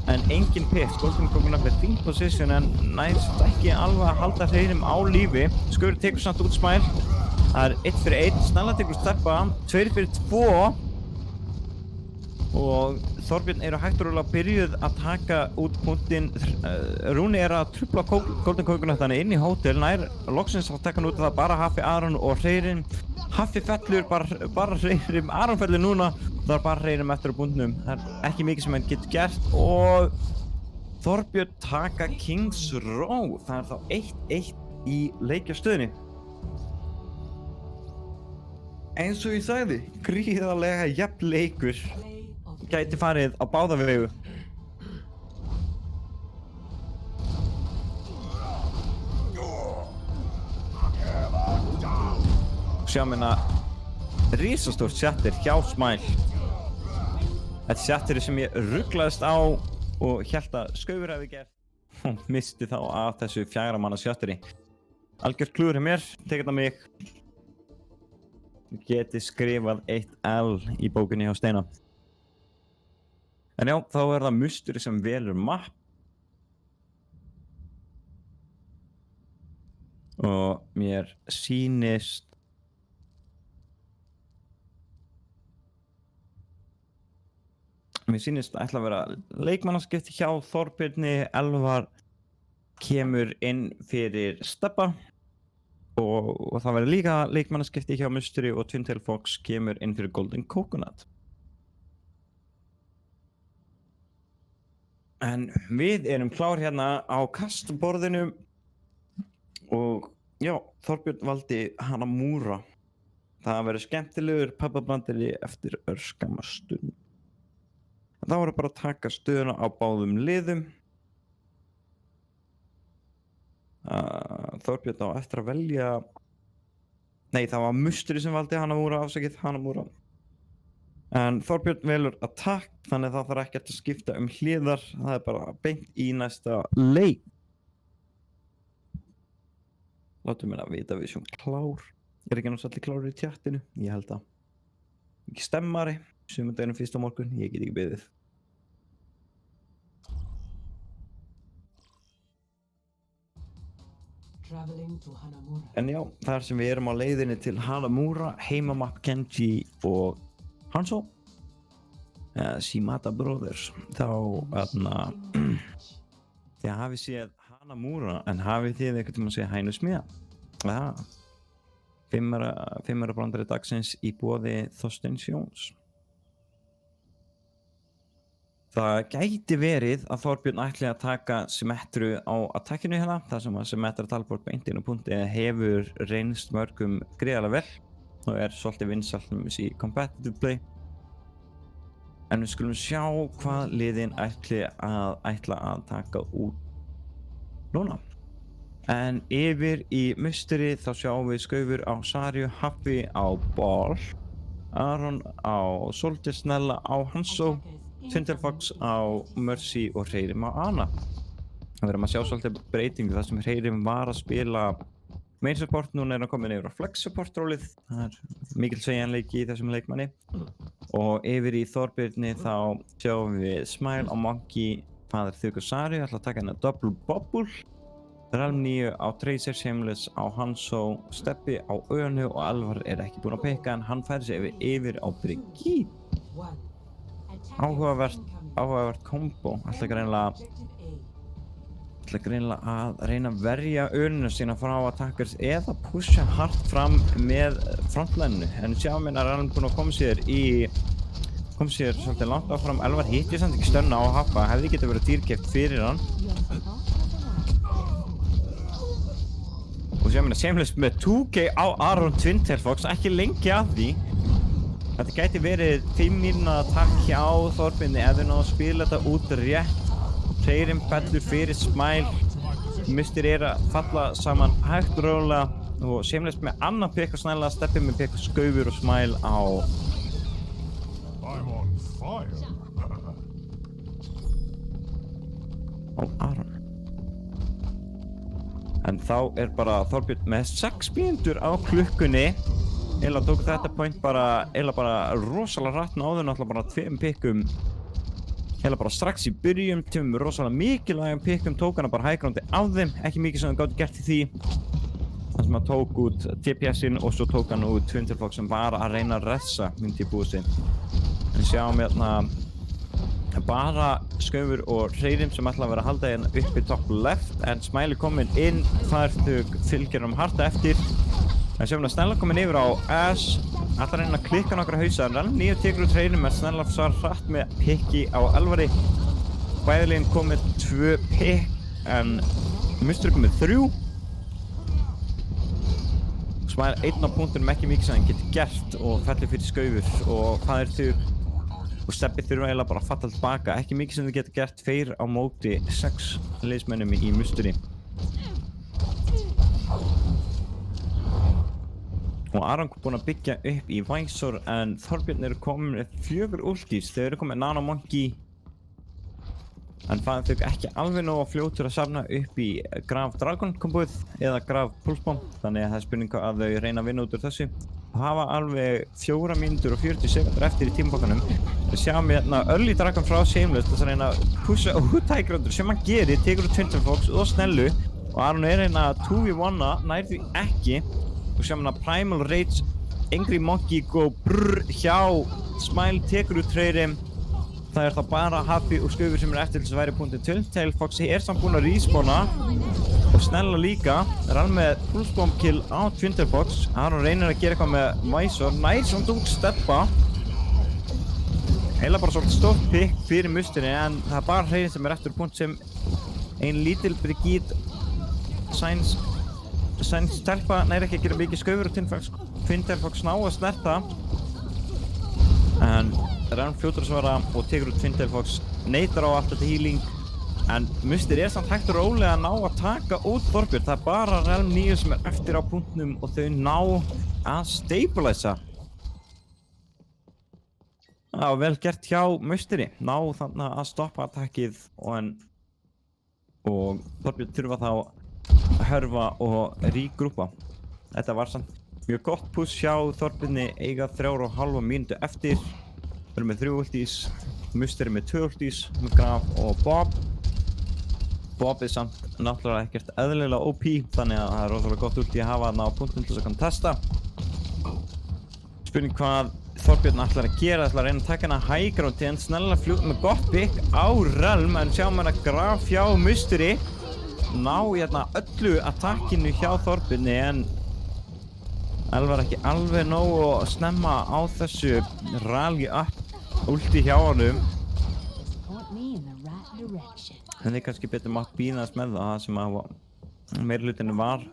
En engin pick, Golden Coconut með fín position en næst ekki alveg að halda hreirum á lífi. Skaufur tekur samt út Smæl. Það er 1 fyrir 1, Snella tekur steppa, 2 fyrir 2 og Þorbjörn eru hægt og rólega byrjuð að taka út punktinn. Rúni er að trufla Golden Coconut inn í hótel, nær loksins að taka hann út að það bara Haffi, Aron og Hreirin. Haffi fellur, bara Hreirin, Aron fellur núna, það er bara Hreirin eftir á búndnum. Það er ekki mikið sem hann getur gert og Þorbjörn taka Kings Row. Það er þá 1-1 í leikjastöðunni. Eins og ég sagði, gríðarlega jafn leikur gæti farið á báða vegu. Sjáum hérna risastórt shatter hjá Smæl. Þetta shatteri sem ég ruglaðist á og hélt að Skaufur hefði gert. Og misti þá af þessu 4 manna shatteri. Algjört klúður hjá mér, tekið það mig. Geti skrifað 1L í bókinni hjá Steina. En já, þá er það Musteri sem velur mapp. Og mér sýnist ætla að vera leikmannaskipti hjá Þorbjörni. Elvar kemur inn fyrir Stebba. Og það verður líka leikmannaskipti hjá Musteri og Twintail Fox kemur inn fyrir Golden Coconut. En við erum klár hérna á kastborðinu og já, Þorbjörn valdi Hanamura. Það verður skemmtilegur pabbabrandari eftir örskamma stund. Það verður bara að taka stöðuna á báðum liðum. Þorbjörn á eftir að velja, nei það var Musteri sem valdi Hanamura, afsakið Hanamura. En Þorbjörn velur attack, þannig það þarf ekkert að skipta hliðar, það er bara beint í næsta leik. Látum mér að vita við séum klár. Er ekki náttúrulega allir klárir í tjattinu? Ég held að. Ekki stemmari, sumundaginum 1. morgun, ég get ekki beðið. En já, þar sem við erum á leiðinni til Hanamura, heimamapp Genji og Hanzo, Shimada Brothers. Þá, þið hafið séð Hanamura, en hafið þið eitthvað til að segja Hænus Smíða? Já, 5 brandari dagsins í boði Þorsteins Jóns. Það gæti verið að Þorbjörn ætli að taka Symmetru á attackinu hérna, þar sem að Symmetra talbort beint inn á punkti hefur reynst mörgum gríðarlega vel og er svolítið vinsæll í competitive play. En við skulum sjá hvað liðin ætla að taka út núna. En yfir í Musteri þá sjáum við Skaufur á Sarju, Haffi á Ball, Aron á Soldier, Snella á Hanzo, Twintail Fox á Mercy og Hreirim á Ana. Við erum að sjá svolítið breytingu þar sem Hreirim var að spila main support, núna er hann komin yfir á flex support rólið. Það er mikil sveigjanleiki í þessum leikmanni. Og yfir í Þorbjörni þá sjáum við Smile á Monkey, Faðir Þugur Sari, ætla að taka hennar double bubble. Realm 9 á Tracer, Shameless á Hanzo, Steppi á Önu og Elvar er ekki búinn að pikka en hann færi sig yfir á Brigitte. áhugavert kombo. Ætla greinilega að reyna að verja önuna sína frá attackers eða pusha hart fram með frontlænu. En sjáum hérna er hann búinn að koma sér svolítið langt áfram. Elvar hitti samt ekki stönna á haffa, hefði getið verið dýrkeypt fyrir hann. Og sjáum hérna Shameless með 2K á Aron Twintelfox, ekki lengi að því. Þetta gæti verið 5 mínúna takk hjá Þorbirni ef þau náðu að spila þetta út rétt. Hreyrim fellur fyrir Smile. Mistir að falla saman hægt og rólega. Og Shameless með annan pikk og snælega steppi með pikk Skaufur og Smile á Aron. En þá bara Þorbjörn með 6 mínútur á klukkunni. Eila tók þetta point bara rosalega hratt áður, náttúrulega bara 2 pikkum. Eila bara strax í byrjun, 2 rosalega mikilvægum pikkum, tók hana bara highgroundi á þeim. Ekki mikið sem hann gáti gert í því. Þannig sem hann tók út DPS-in og svo tók hann út Twintelfox sem var að reyna að ressa, myndi ég búið sig. En sjáum hérna bara Skaufur og Hreyrim sem ætla að vera að halda hérna uppi top left. En Smile komin inn, þar þau fylgir harta eftir. En sjáum við að Snella komin yfir á S. Ætla að reyna að klikka nokkra hausa. Hann nýju tekur út Hreyrim en Snella svar hratt með pikki á Elvari. Bæðileginn kom með 2 pikk en Mustur kom með 3. Smile 1 á punktunum, ekki mikið sem hann getur gert og fellur fyrir Skaufur og hvað þau og Steppi þurfa eiginlega bara að falla tilbaka. Ekki mikið sem þau getur gert 2 á móti 6 liðsmönnum í Musteri. Og Aron búinn að byggja upp í Visor en Þorbjörn eru komin með 4 ultis. Þau eru komin með Nano Monkey en það þau ekki alveg nógu fljótur að safna upp í Graf Dragon komboð eða Graf Pulsebomb, þannig að það er spurning að þau reyna að vinna út úr þessu og hafa alveg 4 mínútur og 40 sekúndur eftir í tímabokkanum. Við sjáum hérna Early Dragon frá Shameless þess að reyna að pusha út highgroundur sem hann gerir, tekur út Twintelfox og Snellu og Aron er reyna að 2v1-a, nær því ekki. Og sjáum hérna Primal Rage, Angry Monkey go brrr hjá Smile, tekur út Hreyrim. Það er þá bara Happy og Skaufur sem eftir þess að væri punktin. Twintelfox er samt búinn að respawna og Snella líka. Er alveg með pulsebomb kill á Twintelfox. Aron reynir að gera eitthvað með Visor, nær samt út steppa. Heila bara svolítið stórt pikk fyrir Musteri en það er bara Hreyrim sem eftir punkt sem ein lítil Brigitte Sainz stelpa næri ekki að gera mikið. Skaufur og Twintelfox ná að snerta en Rann fljótur að svara og tekur út Twintelfox, neitar á allt þetta healing en Musteri er samt hægt og rólega að ná að taka út Þorbjörn. Það er bara Realm 9 sem eftir á punktnum og þau ná að stabilisa. Það var vel gert hjá Musteri, ná þannig að stoppa attackið og Þorbjörn þurfa þá að hörfa og regrúpa. Þetta var samt mjög gott push hjá Þorbjörni, eiga 3,5 mínútu eftir. Við erum með 3 ultis, Musteri með 2 ultis, með Graf og Bob. Bob er samt náttúrulega ekkert eðlilega OP, þannig að það er rosalega gott ulti að hafa þarna á punktum til þess að kontesta. Spurning hvað Þorbjörn ætlar að gera, ætlar að reyna að taka hana high ground en Snella fljótt með gott pick á Realm en sjáum hérna Graf hjá Musteri. Ná hérna öllu attackinu hjá Þorbjörni en Elvar ekki alveg nógu snemma á þessu rally up ulti hjá honum. En þið kannski betur mátt bíðast með það sem að meirhlutinu var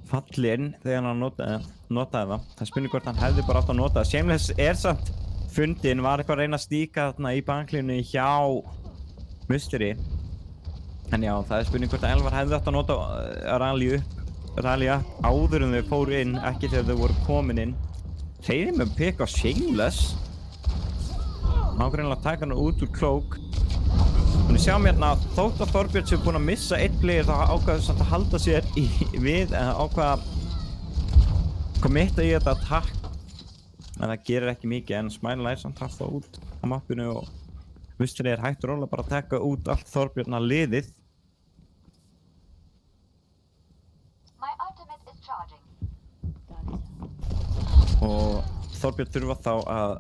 fallinn þegar hann notaði það. Það spurning hvort hann hefði bara átt að nota það. Shameless er samt fundinn, var eitthvað að reyna að stíka þarna í banklínu hjá Musteri. En já, það er spurning hvort að Elvar hefði átt að nota rally up áður en þau fóru inn, ekki þegar þau voru komin inn. Hreyrim með pick á Shameless. Nágreinlega að taka hann út úr Cloak. Þannig sjáum hérna að þótt að Þorbjörn sé búinn að missa 1 player þá ákvaði samt að halda sér við en ákvaða að committa í þetta attack. En það gerir ekki mikið en Smile læri samt að það út á mappinu og Musteri er hægt og rólega bara að taka út allt Þorbjörn að liðið. Og Þorbjörn þurfa þá að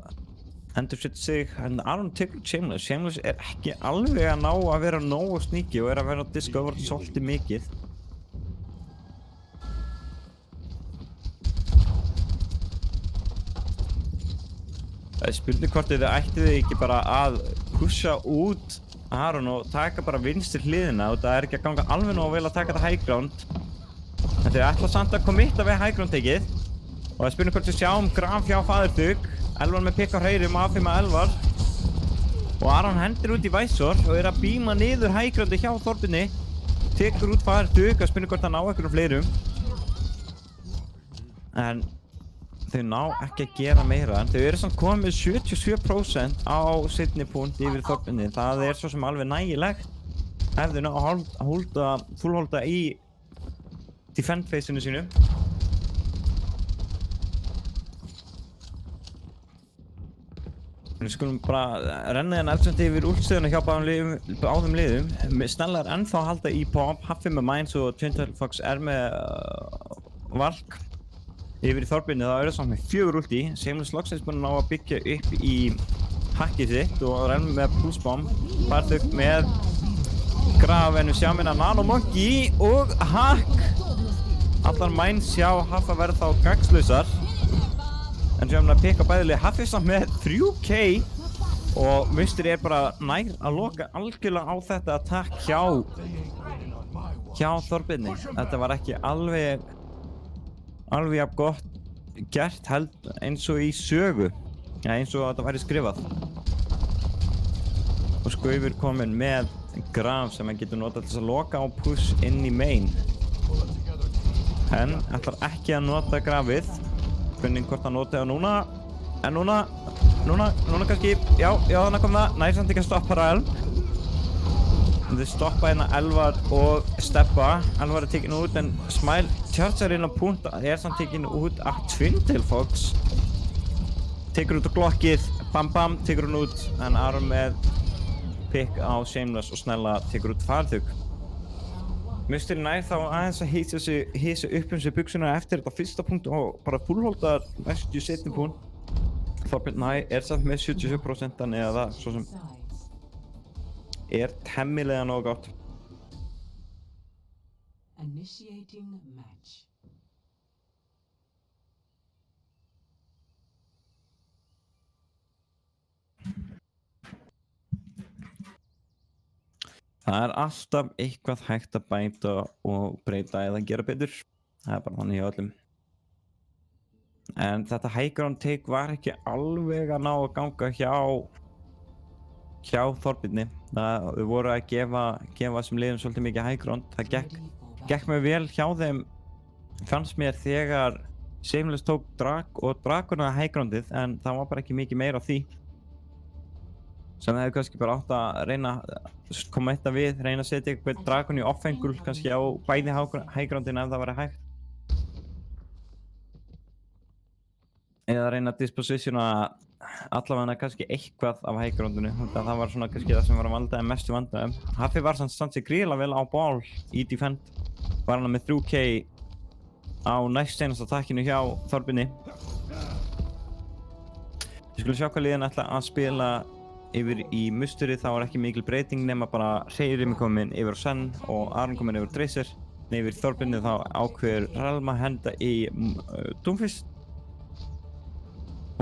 endursetja sig, en Aron tekur Shameless. Shameless er ekki alveg að ná að vera nógu sneaky og er að vera discovered svolítið mikið. Það er spurning hvort þið ættið ekki bara að pusha út Aron og taka bara vinstri hliðina og það er ekki að ganga alveg nógu vel að taka þetta high ground. En þið ætla samt að committa við high ground tekið og það er spurning hvort þið sjáum Graf hjá Faðirþug. Elvar með pikk á hreyrum, A5 Elvar og Aron hendir út í Væsor og er að bíma niður high groundi hjá Þorbirni. Tekur út Faðirþug og spurning hvort það ná einhverjum fleirum. En þau ná ekki að gera meira, en þau eru samt komið 77% á seinni punkt yfir Þorbirni. Það er svo sem alveg nægilegt ef þau ná að fullholda í defend phase-inu sínu. Við skulum bara renna hérna eldsandi yfir úlstöðuna hjá báðum liðum. Snellar ennþá að halda í pop, Haffi með Mines og Twin Fox er með Valk. Yfir í Þorbirni þá eru það samt með 4 ulti. Shameless loksins búinn að ná að byggja upp í hackið sitt og renna með pulsebomb. Faðirþug með Graf en við sjáum hérna Nanomonkey og hack. Allar Mines hjá Haffa verða þá gagnslausar. En sjáum að pikka bæðilega Haffi samt með 3k og Musteri er bara nær að loka algjörlega á þetta attack hjá Þorbirni. Þetta var ekki alveg jafn gott gert eins og í sögu, eins og þetta væri skrifað. Og Skaufur kominn með Graf sem hann getur notað til að loka á push inn í main. En ætlar ekki að nota Grafið. Spurning hvort hann noti það núna. En núna kannski, já þannig kom það. Nær samt ekki að stoppa Elm. En þau stoppa hérna Elvar og Steppa. Elvar er tekinn út en Smile charger inn á punkt er samt tekinn út af Twin Fox. Tekur út á glokkið, bam, tekur hún út. En Aron með pick á Shameless og Snella tekur út Faðirþug. Musteri nær þá aðeins að hýsa upp sig buxuna eftir þetta fyrsta punkt og bara fullholda næstu seinni punkt. Þorbirni er samt með 77% þannig að það svo sem er temmilega nógu gott. Initiating match. Það er alltaf eitthvað hægt að bæta og breyta eða gera betur. Það er bara þannig hjá öllum. En þetta high ground take var ekki alveg að ná að ganga hjá Þorbirni. Þau voru að gefa þessum liðum svolítið mikið high ground. Það gekk mjög vel hjá þeim, fannst mér þegar Shameless tók Draguna high groundið, en það var bara ekki mikið meira á því. Sem það hefði kannski bara átt að reyna að koma eitthvað við, reyna að setja eitthvað Dragon í off-angle kannski á bæði high groundin ef það væri hægt. Eða reyna að dispositiona allavega kannski eitthvað af high groundinu. Það var svona kannski það sem var að valda mestu vandræðum. Haffi var samt sig gríðarlega vel á ball í defend. Var hann með 3k á næst seinasta attackinu hjá Þorbirni. Við skulum sjá hvað liðin ætla að spila yfir í Musteri. Það var ekki mikil breyting nema bara Hreyrim kominn yfir á Sen og Aron kominn yfir á Tracer. Yfir Þorbirni þá ákveður Relma henda í Doomfist.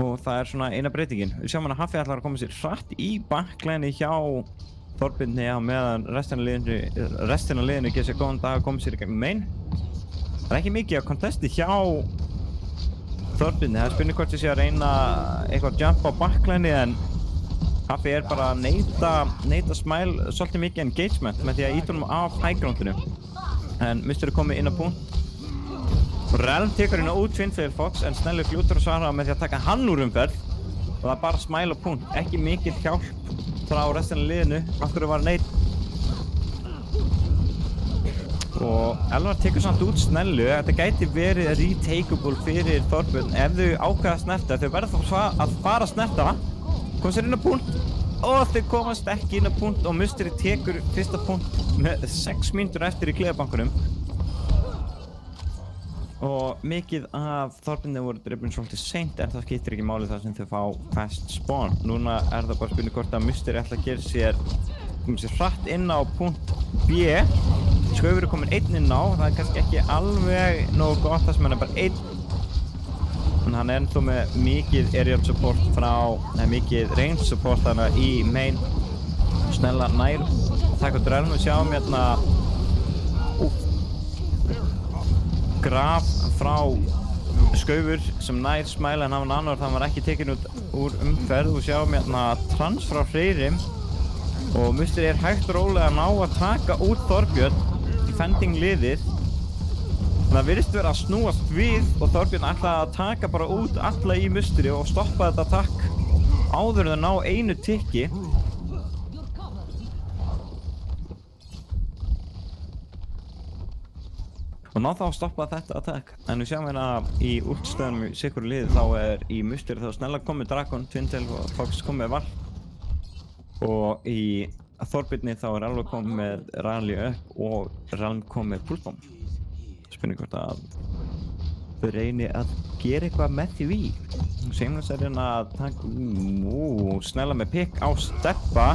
Og það er svona eina breytingin. Við sjáum að Haffi ætlar að koma sér hratt í backline hjá Þorbirni á meðan restina af liðinu getur sér góðan dag að koma sér í gegnum main. Það er ekki mikið að contesti hjá Þorbirni. Það er spurning hvort ég sé að reyna eitthvað jump á backline en Haffi er bara að neita Smile svolítið mikið engagement með því að íta honum af high groundinu. En Musteri komið inn á punkt. Relm tekur hérna út Twin Fox en Snelli fljótur að svara með því að taka hann úr umferð. Og það er bara Smile á punkt. Ekki mikil hjálp frá restina af liðinu. Af hverju var neitt. Og Elvar tekur samt út Snellu. Þetta gæti verið retakeable fyrir Þorbjörn ef þau ákveða að snerta. Þau verða þá að fara að snerta. Koma sér inn á punkt og þau komast ekki inn á punkt og Musteri tekur fyrsta punkt með 6 mínútur eftir í klefabankunum. og mikið af Þorbirnir voru drifin svolítið seint en það skiptir ekki máli þar sem þau fá fast spawn. Núna er það bara spurning hvort að Mystery ætla að gera sér hratt inn á punkt B. Skaufur er komin einn inn á, það er kannski ekki alveg nógu gott þar sem hann er bara einn. En hann er ennþá með mikið aerial support mikið range support þarna í main. Snella nær og taka drælum og sjáum hérna graf frá Skaufur sem nær Smile en hann var annar, það var ekki tekinn út úr umferð og sjáum hérna trans frá Freyri og Mystery er hægt og rólega að ná að taka út Þorbjörn defending liðið. Það virðist vera að snúast við og Þorbjörn ætlaði að taka bara út alla í Mystery og stoppa þetta attack áður en að ná einu tikki. Og ná þá að stoppa þetta attack. En við sjáum hérna í útstöðunum í sikkur liði þá er í Mystery þá snella komið Dragon, Twintail og Fox komið Val. Og í Þorbirni þá er alveg komið með Rally upp og Realm komið með Pulsebomb. Spurning hvort að þau reyni að gera eitthvað með því við. Seamless er hérna að taka, snella með pick á steppa.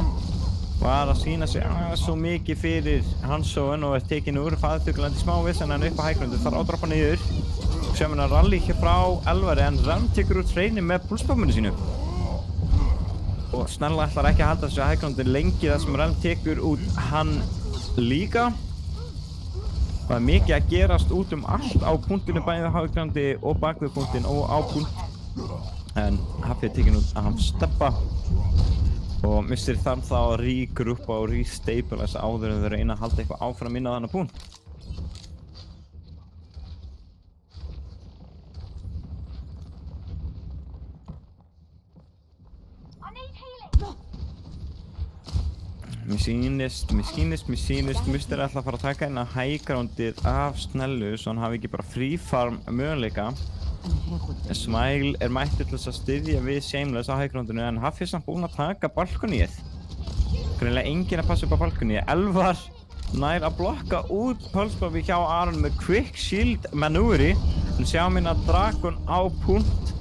Var að sína sig svo mikið fyrir Hansoen og er tekinn úr faðurtuglandi smávís en hann upp á hæggrundu þarf að droppa niður. Sjáum hérna Rally hér frá Elvari en Realm tekur út hreini með pulsbombinu sínu. Og snella ætlar ekki að halda þessu hæggrundu lengi þar sem Realm tekur út hann líka. Það er mikið að gerast út allt á punktinu bæði hæggrandi og bakvið punktinn og á punkt. En Happy er tekinn út að hann steppa. Og Mystery þarf þá að regruppa og restabilisa áður en þau reyna að halda eitthvað áfram inn á þennan punkt. Mér sýnist Mystery ætla að fara að taka inn að highgroundið af Snellu svo hann hafi ekki bara free farm möguleika. Smile er mættur til þess að styðja við Shameless á highgroundinu en Huffy er samt búinn að taka balkoníið. Greinilega enginn að passa upp á balkoníið. Elvar nær að blokka út pulsebombi hjá Aron með quick shield manúri. En sjáum hérna Dragon á punkt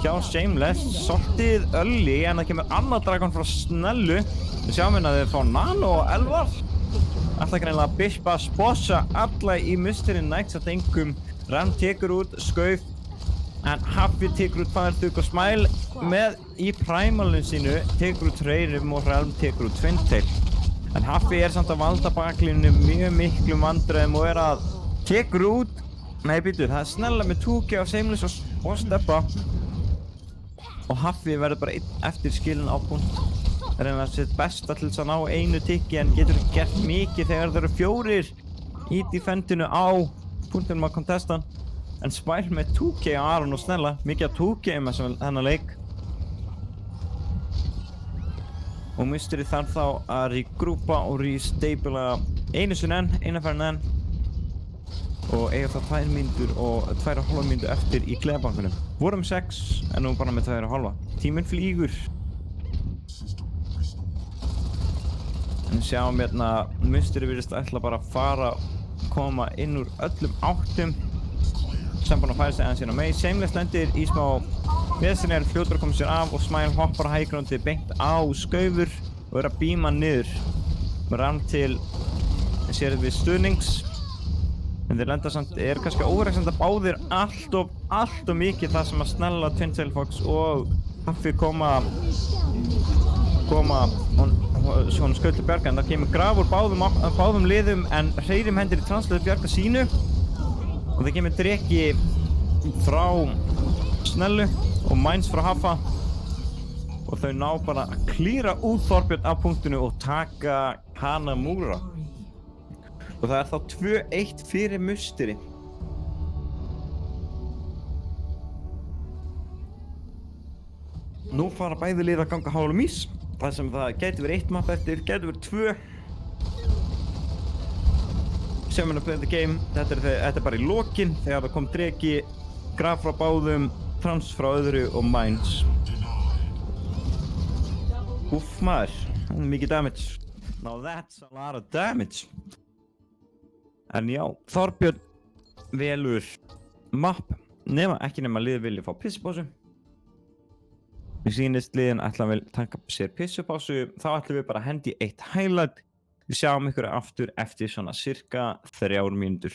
hjá Shameless. Svolítið ölli en það kemur annar Dragon frá Snellu. Við sjáum hérna að þeir fá Nano og Elvar. Alltaf greinilega að bispa spossa alla í Mystery Knights að engum. Ram tekur út Skauf. En Happy tekur út Faðurþug og Smile með í primalinu sínu tekur út Reyrim og Realm tekur út Twintail. En Happy er samt að valda baklínunum mjög miklum vandræðum og er að tekur út það er Snella með 2K af Shameless og steppa og Happy verður bara einn eftir skilin á punkt. Reyna sitt besta til þess að ná einu tikki en getur ekki gert mikið þegar það eru 4 í defendinu á punktinum á contestan. En Smile með 2K á Aron og Snella, mikið af 2K með þennan leik. Og Mystery þarf þá að regrúpa og restabila einu sinni enn, eina ferðin enn. Og eiga það 2 mínútur og 2,5 mínútur eftir í klefabankunum. Vorum 6 en nú bara með 2,5. Tíminn flýgur. En sjáum hérna, Mystery virðist ætla bara að fara koma inn úr öllum áttum. Sem búinn að færa sig aðeins hérna með. Shameless lendir í smá veðsynni er fljótur að koma sér af og Smile hoppar á highgroundi beint á Skaufur og er að beama niður. Rann til sér við stuðnings. En þeir lenda samt, er kannski óræksand að báðir allt of mikið það sem að Snella, Twintail Fox og Huffy koma svona skaut til bjarga en það kemur graf úr báðum liðum en Reyrim hendir í transliðu bjarga sínu. Og það kemur dreki frá Snellu og Mines frá Haffa og þau ná bara að klíra út Þorbjörn á punktinu og taka Hanamura. Og það er þá 2-1 fyrir Mystery. Nú fara bæði lið að ganga hál og mís. Það sem það gæti verið 1 map eftir, gæti verið 2. Sem er að play the game, þetta er bara í lokin þegar það kom dreki, graf frá báðum, trans frá öðru og Mines. Úff maður, mikið damage. Now that's a lot of damage. En já, Þorbjörn velur map ekki nema liðið vilja fá pissupásu. Mér sýnist liðin ætla að taka sér pissupásu, þá ætlum við bara að hendi eitt highlight. Við sjáum ykkur aftur eftir svona cirka 3 mínútur.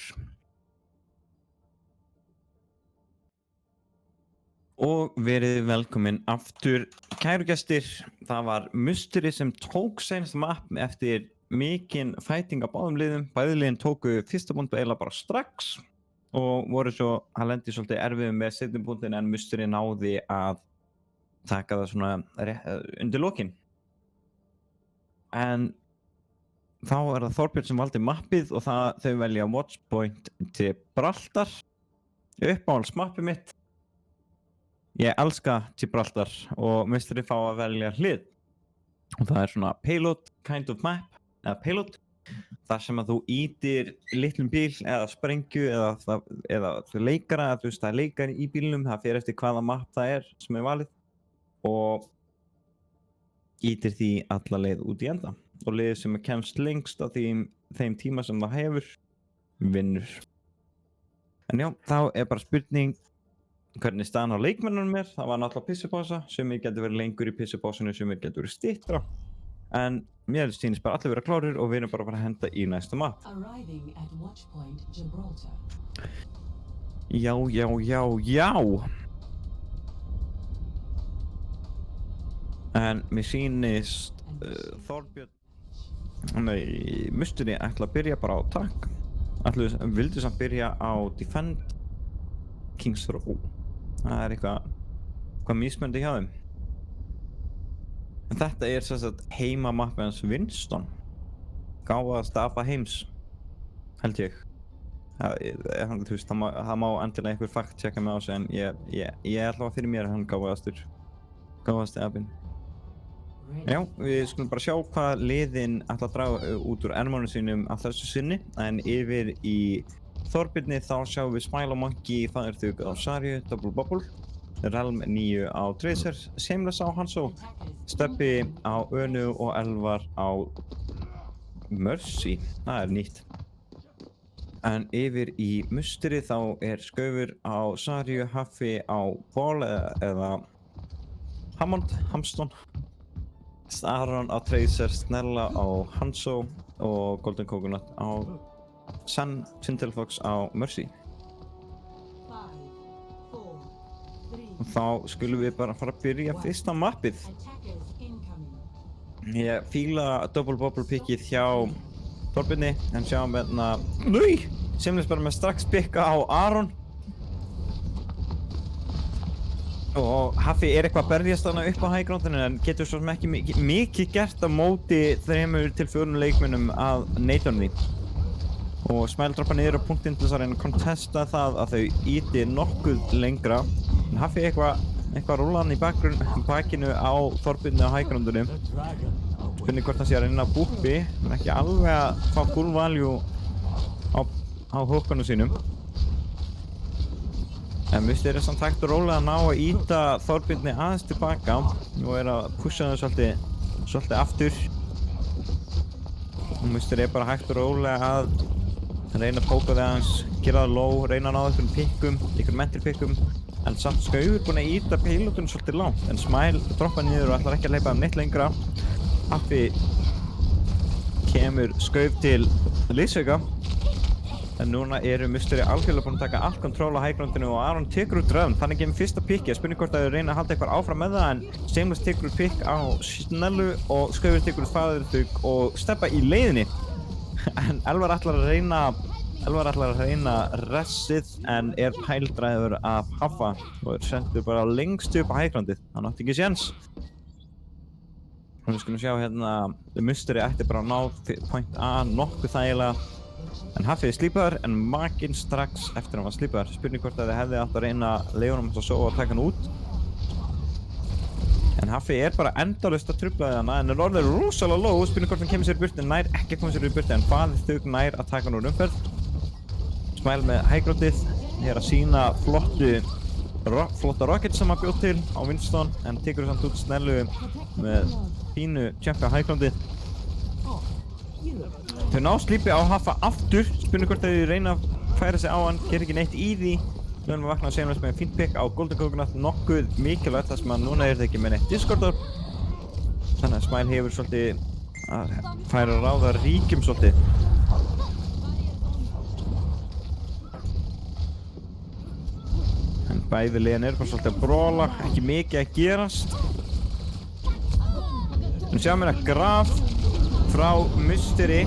Og verið velkomin aftur, kæru gestir. Það var Mystery sem tók seinasta map eftir mikinn fighting á báðum liðum. Bæði liðin tóku fyrsta punktu eiginlega bara strax og voru svo, hann lendi svolítið erfiðum með seinni punktin en Mystery náði að taka það svona undir lokin. En þá það Þorbjörn sem valdi mappið og þau velja Watchpoint Gibraltar. Uppáhalds mappið mitt. Ég elska Gibraltar og Mystery fá að velja hlið. Og það svona payload kind of map, eða payload. Þar sem að þú ítir litlum bíl eða sprengju eða leikara, þú veist það leikari í bílnum, það fer eftir hvaða map það sem valið. Og ítir því alla leið út í enda. Og liðið sem kemst lengst á þeim tíma sem það hefur, vinnur. En já, þá bara spurning hvernig staðan á leikmennunum það var náttúrulega pissupása, sumir getur verið lengur í pissupásinu, sumir getur verið styttra. En mér sýnist bara allir vera klárir og við erum bara að henda í næsta map. Arriving at Watchpoint Gibraltar. Já. En mér sýnist Þorbjörn, Mystery ætla að byrja bara á attack. Vildi samt byrja á defend Kings Row. Það eitthvað mismunandi hjá þeim. En þetta sem sagt heimamappi hans Winston. Gáfaðasta apa heims, held ég. Þú veist, það má endilega einhver fakt checka mig á sig, en ég ætla að fyrir mér að hann gáfaðasti apinn. Já, við skulum bara sjá hvað liðin ætla að draga út úr ermánum sínum að þessu sinni. En yfir í Þorbirni þá sjáum við Smile og Monkey, Fæðirþug á Sarju, Double Bubble, Realm 9 á Tracer, Shameless á Hanzo, Steppi á Önu og Elvar á Mercy. Það nýtt. En yfir í Mystery þá Skaufur á Sarju, Haffi á Paul eða Hamston, Aron á Tracer, Snella á Hanzo og Golden Coconut á Sun, Tintelfox á Mercy. Og þá skulum við bara fara að byrja fyrsta mappið. Ég fíla Double Bubble pickið hjá Þorbirni, en sjáum Shameless bara með strax pikka á Aron. Og Haffi eitthvað að berjast þarna upp á highgroundinu, en getur svo sem ekki mikið gert á móti 3 til 4 leikmönnum að neitunum því. Og Smile droppa niður á punktinn til þess að reyna að kontesta það að þau íti nokkuð lengra. En Haffi eitthvað rúlan í bakinu á Þorbirni á highgroundinu. Spurning hvort hann sé að reyna að búppi, en ekki alveg að fá full value á hookunum sínum. En Mystery samt hægt og rólega að ná að íta Þorbirni aðeins tilbaka og að pusha þau svolítið aftur. Og Mystery bara hægt og rólega að reyna að póka þau aðeins, gera það low, reyna að ná einhverjum mental pikkum. En samt Skaufur búinn að íta payloadinu svolítið langt, en Smile droppa niður og ætlar ekki að hleypa neitt lengra. Haffi kemur Skauf til liðsauka. En núna Mystery algjörlega búin að taka allt kontról á highgroundinu og Aron tekur út Realm, þannig kemur fyrsta pikkið. Spurning hvort að þau reyna að halda eitthvað áfram með það, en Shameless tekur út pikk á Snellu og Skaufur tekur út Fæðirþug og Steppa í leiðinni. En Elvar ætlar að reyna ressið, en pældræður af Haffa og sendur bara lengst upp á highgroundið. Hann átti ekki séns. Og við skulum sjá hérna, Mystery ætti bara að ná point A nokkuð þægilega. En Haffi slípaður, en makinn strax eftir hann var slípaður. Spurning hvort að þið hefði átt að reyna að leiða honum að sofa og taka hann út. En Haffi bara endalaust að trufla þarna, en orðið rosalega low. Spurning hvort hann kemur sér í burtu, en nær ekki að koma sér í burtu, en Fæðirþug nær að taka hann úr umferð. Smile með highgroundið, að sýna flotta rocket sem hann bjóð til á Winston, en tekur samt út Snellu með fínu jump á highgroundið. Þau ná slípi á Haffa aftur, spurning hvort að þau reyna að færa sig á hann, gera ekki neitt í því. Við erum að vakna Shameless með fínt pick á Golden Coconut, nokkuð mikilvægt þar sem að núna er það ekki með neitt Discordor. Þannig að Smile hefur svolítið að færa að ráða ríkjum svolítið. En bæði liðin eru bara svolítið að bróla, ekki mikið að gerast. En sjáum við að Graf frá Mystery.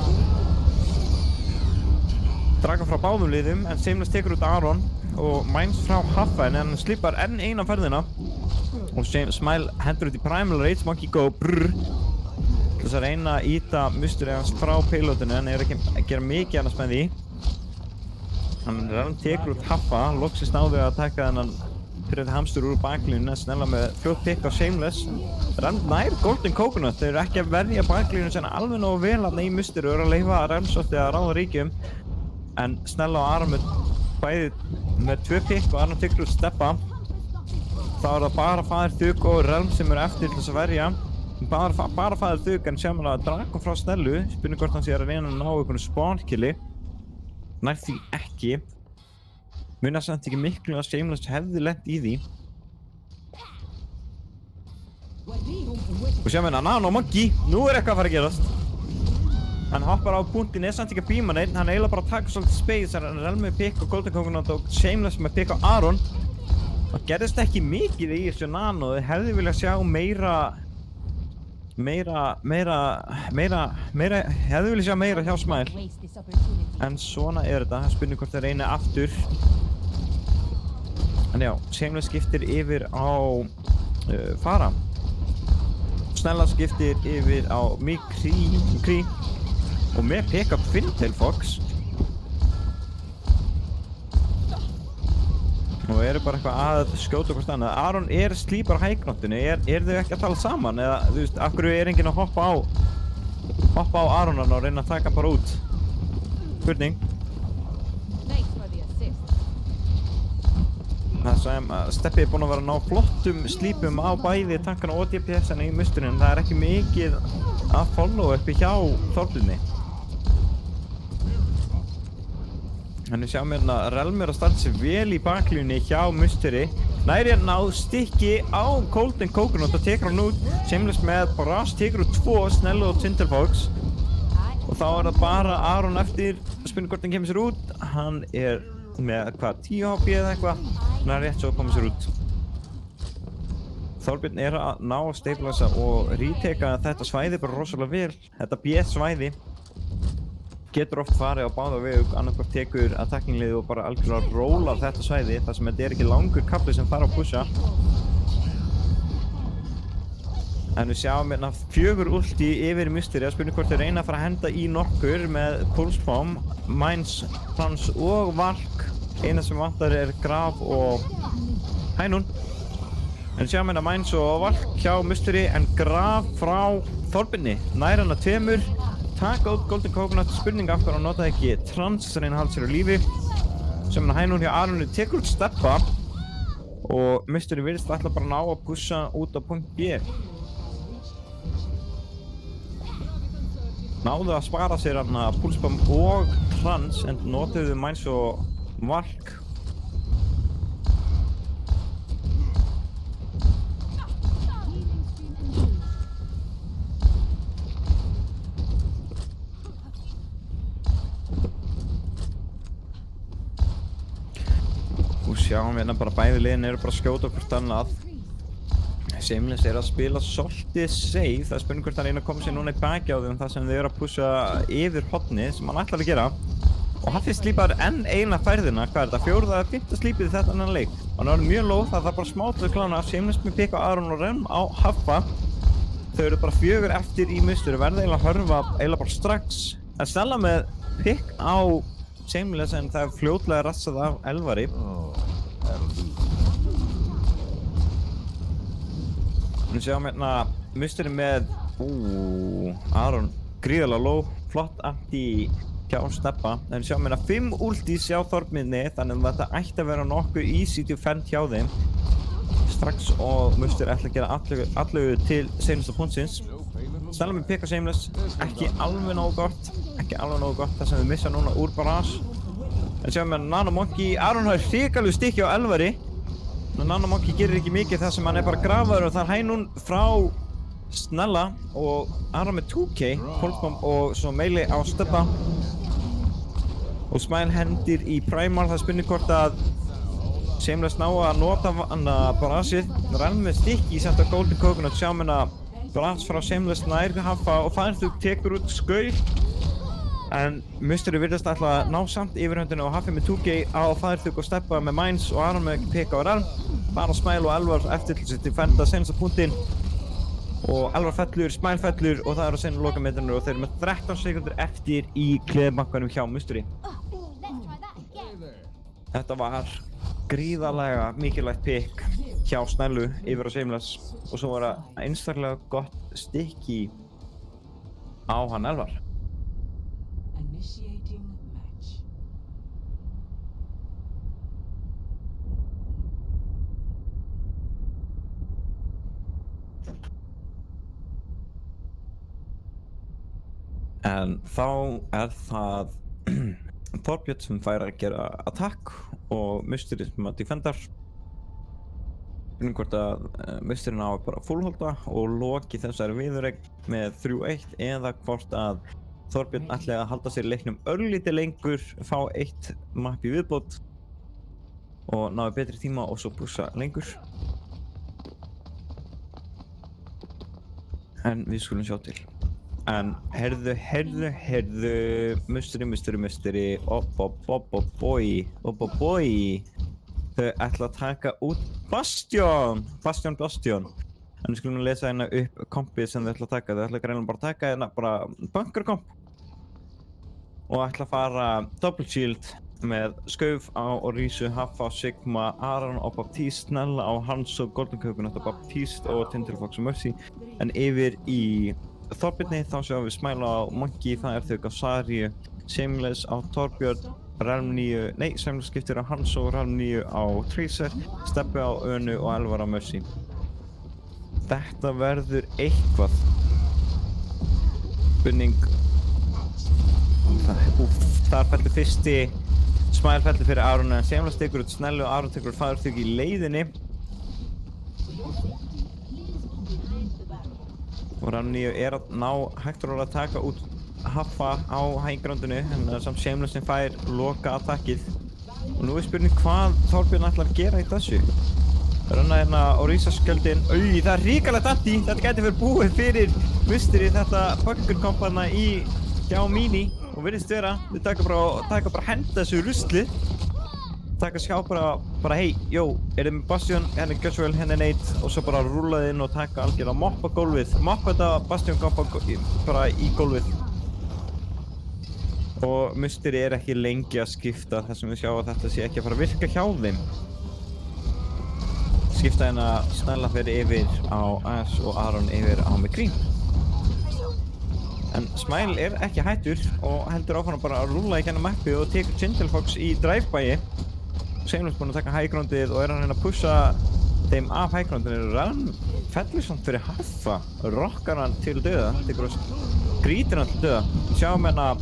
Draga frá báðum liðum, en Shameless tekur út Aron og Mines frá Haffa, en hann slipar enn eina ferðina. Og Smile hendur út í Primal Rage, Monkey Go, brrr. Þess að reyna að íta Mystery hans frá payloadinu, en er ekki að gera mikið annars með því. Hann tekur út Haffa, loksist náðu að taka þennan fyrir hamstur úr baklínu, snella með fljótt pick á Shameless. Rand nær Golden Coconut, þeir eru ekki að verja baklínu sem alveg nógu vel að í Mystery og eru að leyfa Rand svolítið að ráða ríkjum. En Snella og Aron með bæði með 2 pick og Aron tekur út steppa. Þá er það bara Faðir Þug og Realm sem eru eftir til þess að verja. Bara Faðir Þug, en sjáum við að Dragon frá Snellu. Spurning hvort hann sé að reyna að ná einhvern spawn-killi. Nær því ekki. Munar samt ekki miklu að Shameless hefði lent í því. Og sjáum við að Nano Monkey, nú er eitthvað að fara að gerast. Hann hoppar á punktinn, er samt ekki að bíma neitt, hann eiginlega bara taka svolítið space, hann er alveg með pick á Golden Coconut og Shameless með pick á Aron. Það gerðist ekki mikið í þessu Nano, þið hefði viljað sjá hefði viljað sjá meira hjá Smile. En svona er þetta, það spurning hvort það reynir aftur. En já, Shameless skiptir yfir á Fara. Snella skiptir yfir á Mikri. Og með pick up Fintail Fox. Og eru bara eitthvað að skjóta hvort annað. Aron er slípar á hægnottinu, er þau ekki að tala saman? Eða, þú veist, af hverju er enginn að hoppa á Aronan og reyna að taka hann bara út? Spurning. Það sem Steppi er búinn að vera að ná flottum slípum á bæði tankana og DPS-ina í Mystery, en það er ekki mikið að follow uppi hjá Þorbirni. En við sjáum hérna að Realm er að starta sig vel í baklínunni hjá Mystery. Næri að ná stykki á Golden Coconut og tekur hann út. Shameless með Brass tekur út 2, Snellu og Tintelfox. Og þá er það bara Aron eftir. Spurning hvort hann kemur sér út. Hann er með hvað, 10 HP eða eitthvað. Hann er rétt svo að koma sér út. Þorbjörn er að ná að stabilisa og retaka þetta svæði bara rosalega vel. Þetta B-svæði getur oft farið á báða vegu, annarkvort tekur attackinglið og bara algjörlega rólar þetta svæði þar sem þetta er ekki langur kafli sem þarf að pusha. En við sjáum hérna 4 ulti yfir Mystery, að spurning hvort þeir reyna að fara að henda í nokkur með Pulse Bomb, Mines, Frans og Valk. Eina sem vantar er Graf og Hænun. En við sjáum hérna Mines og Valk hjá Mystery, en Graf frá Þorbirni. Nær hann að 2. Taka út Golden Coconut, spurning af hverju hann notaði ekki Trans að reyna að halda sér á lífi. Sem hann Hænun hjá Aronu tekur út steppa og Mystery virðist alltaf bara ná að pusha út á punkt B. Náðu að spara sér hann að Pulse Bomb og Trans, en notuðu Mines og Valk. Og sjáum við hérna bara bæði liðin eru bara að skjóta hvort annað. Shameless er að spila svolítið safe, það er spurning hvort hann reyna að koma sér núna í baki á því það sem þau eru að pusha yfir hornið sem hann ætlar að gera. Og hann fyrst slípar enn eina færðina, hvað er þetta, 4. eða 5. slípið í þetta annan leik. Hann var mjög low, það er bara smátt klána. Shameless með pick á Aron og Realm á Haffa. Þau eru bara 4 eftir í Mystery, verða eiginlega að hörfa eiginlega bara strax. En Snella með pick á Shameless, en það er fljótlega rassað af Elvari. Við sjáum hérna Mystery með Aron gríðarlega low, flott anti hjá Steppa. En við sjáum hérna 5 ultis hjá Þorbirni, þannig að þetta ætti að vera nokkuð easy to fend hjá þeim strax, og Mystery ætla að gera allu til seinasta punktsins. Snella með pick á Shameless, ekki alveg nógu gott þar sem við missa núna úr Barrage. En sjáum við Nano Monkey, Aron har hrikalegu stykki á Elvari. Nano Monkey gerir ekki mikið þar sem hann bara grafaður og það hænún frá Snella og Aron með 2K, Coldcomb og svo meili á Stubba. Og Smile hendir í Primal, það spurning hvort að Shameless ná að nota brasið. Rann með stykki í samt á Golden Coconut, sjáum við bras frá Shameless nær Haffa og Færþug tekur út skaul. En Mystery virðast alltaf ná samt yfirhöndinu og Haffi með 2K á Færþug og Steppa með Mines og Aron með PK og Realm. Bara Smile og Elvar eftir til sitt í fenda senast punktinn. Og Elvar fellur, Smile fellur og það eru senu lokametrunir og þeir eru með 13 sekundur eftir í kleðbankanum hjá Mystery. Þetta var gríðarlega mikilvægt pick hjá Snellu yfir á Shameless og svo var það einstaklega gott stykki á hann Elvar. Initiating match. En þá það Þorbjörn sem fær að gera attack og Mystery sem að defendar. Spurning hvort að Mystery ná bara fullholda og loki þessari viðureign með 3-1 eða hvort að Þorbjörn ætli að halda sér í leiknum örlítið lengur, fá eitt mapp í viðbót og náði betri tíma og svo pússa lengur. En við skulum sjá til. En heyrðu, Mystery, boy. Þau ætla að taka út Bastion. En við skulum lesa hérna upp kompið sem þau ætla að taka. Þau ætla greinlega bara að taka hérna bara bunkerkomp. Og ætla að fara double shield með Skauf á Orisu, Haffa á Sigma, Aron á Baptiste, Snella á Hanzo, Golden Coconut á Baptiste og Tinderfox og Mercy. En yfir í Þorbjörni þá sjáum við Smile á Monkey, Færþug á Sariu, Shameless á Torbjörn, Realm 9, nei Shameless skiptir á Hanzo, Realm 9 á Tracer, Steppi á Önu og Elvar á Mercy. Þetta verður eitthvað. Spurning. Þar fellur fyrsti, Smile fellur fyrir Aron en Shameless tekur út Snellu og Aron tekur út Færþug í leiðinni. Og Realm 9 að ná hægt og rólega að taka út Haffa á high-groundinu en það er samt Shameless sem fær loka attackið. Og nú er spurning hvað Þorbjörn ætlar að gera í þessu. Renna hérna Orisa skjöldin. Það er ríkalegt anti. Þetta gæti verið búið fyrir Mystery þetta bunkerkomp hérna hjá Mini og virðist vera. Þau taka bara henda þessu rusli. Taka skjá bara hei, þið með Bastion, henni Gjörsvel, henni Nate og svo bara rúlaði inn og taka algjörlega moppa gólfið. Moppa þetta Bastion kompa bara í gólfið. Og Mystery er ekki lengi að skipta þar sem við sjá að þetta sé ekki að fara að virka hjá þeim. Skipta hérna Snella fyrir yfir á Ash og Aron yfir á McCree. En Smile er ekki hættur og heldur áfram bara að rúla í gennum mappi og tekur Tinderfox í drive-byi. Shameless búinn að taka high-groundið og er hann að pusha þeim af high-groundinu. Realm fellur samt fyrir Haffa, rockar hann til döða, grítir hann til döða. Sjáum hérna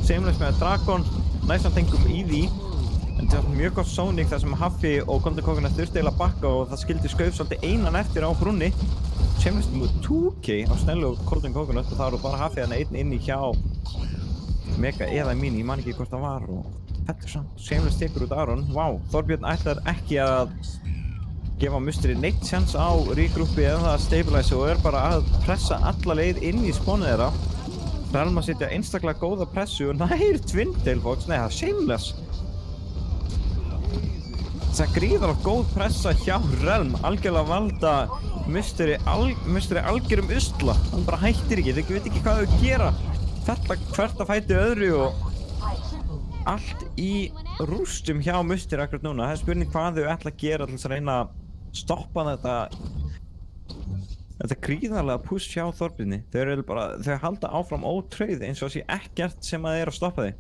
Shameless með Dragon, næstan tengum í því. En þetta er mjög gott sóning þar sem Haffi og Golden Coconut þurfti eiginlega að bakka og það skildi Skauf svolítið einan eftir á brúnni. Shameless með 2K á Snellu og Golden Coconut og það eru bara Haffi hérna einn inni hjá Mega eða Mini, ég man ekki hvort það var og fellur samt. Shameless tekur út Aron. Þorbjörn ætlar ekki að gefa Mystery neitt chance á regrúpi eða að stabilize og er bara að pressa alla leið inn í spónið þeirra. Realm að setja einstaklega góða pressu og nær Tinderfox, nei það er Shameless. Það er gríðarlega góð pressa hjá Realm, algjörlega valda Mystery algjörum usla. Hann bara hættir ekki, þau veit ekki hvað þau gera. Þetta hvert að fæti öðru og allt í rústum hjá Mystery akkurat núna. Það er spurning hvað þau ætla að gera til þess að reyna að stoppa þetta gríðarlega push hjá Þorbjörni. Þau halda áfram ótrauð eins og sé ekkert sem að að stoppa þau.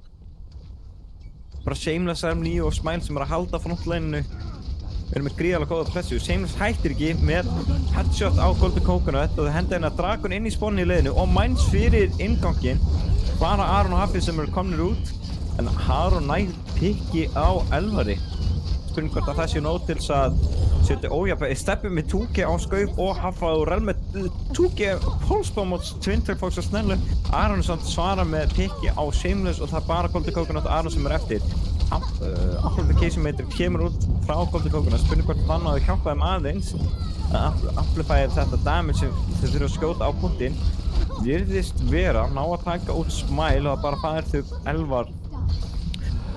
Bara Shameless, Realm 9 og Smile sem að halda frontlinenu. Við erum með gríðarlega góða pressu. Shameless hættir ekki með headshot á Golden Coconut og þau henda hérna Dragon inn í spónni í leiðinu og Mines fyrir innganginn. Bara Aron og Haffi sem eru komnir út. en Aron nær pikki á Elvari. Spurning hvort að það sé nóg til þess að setja ójafnvægi. Steppi með 2G á Skauf og Haffa og Rell með 2G pólsbá mót Twintrack Fox og Snellu. Aron er samt svara með pikki á Shameless og það er bara Golden Coconut og Aron sem er eftir. Amplification meter kemur út frá Golden Coconut. Spurning hvort þannig að þau hjálpa þeim aðeins að amplify þetta damage sem þau þurfa að skjóta á punktinn. Virðist vera ná að taka út Smile og bara fær þau Elvar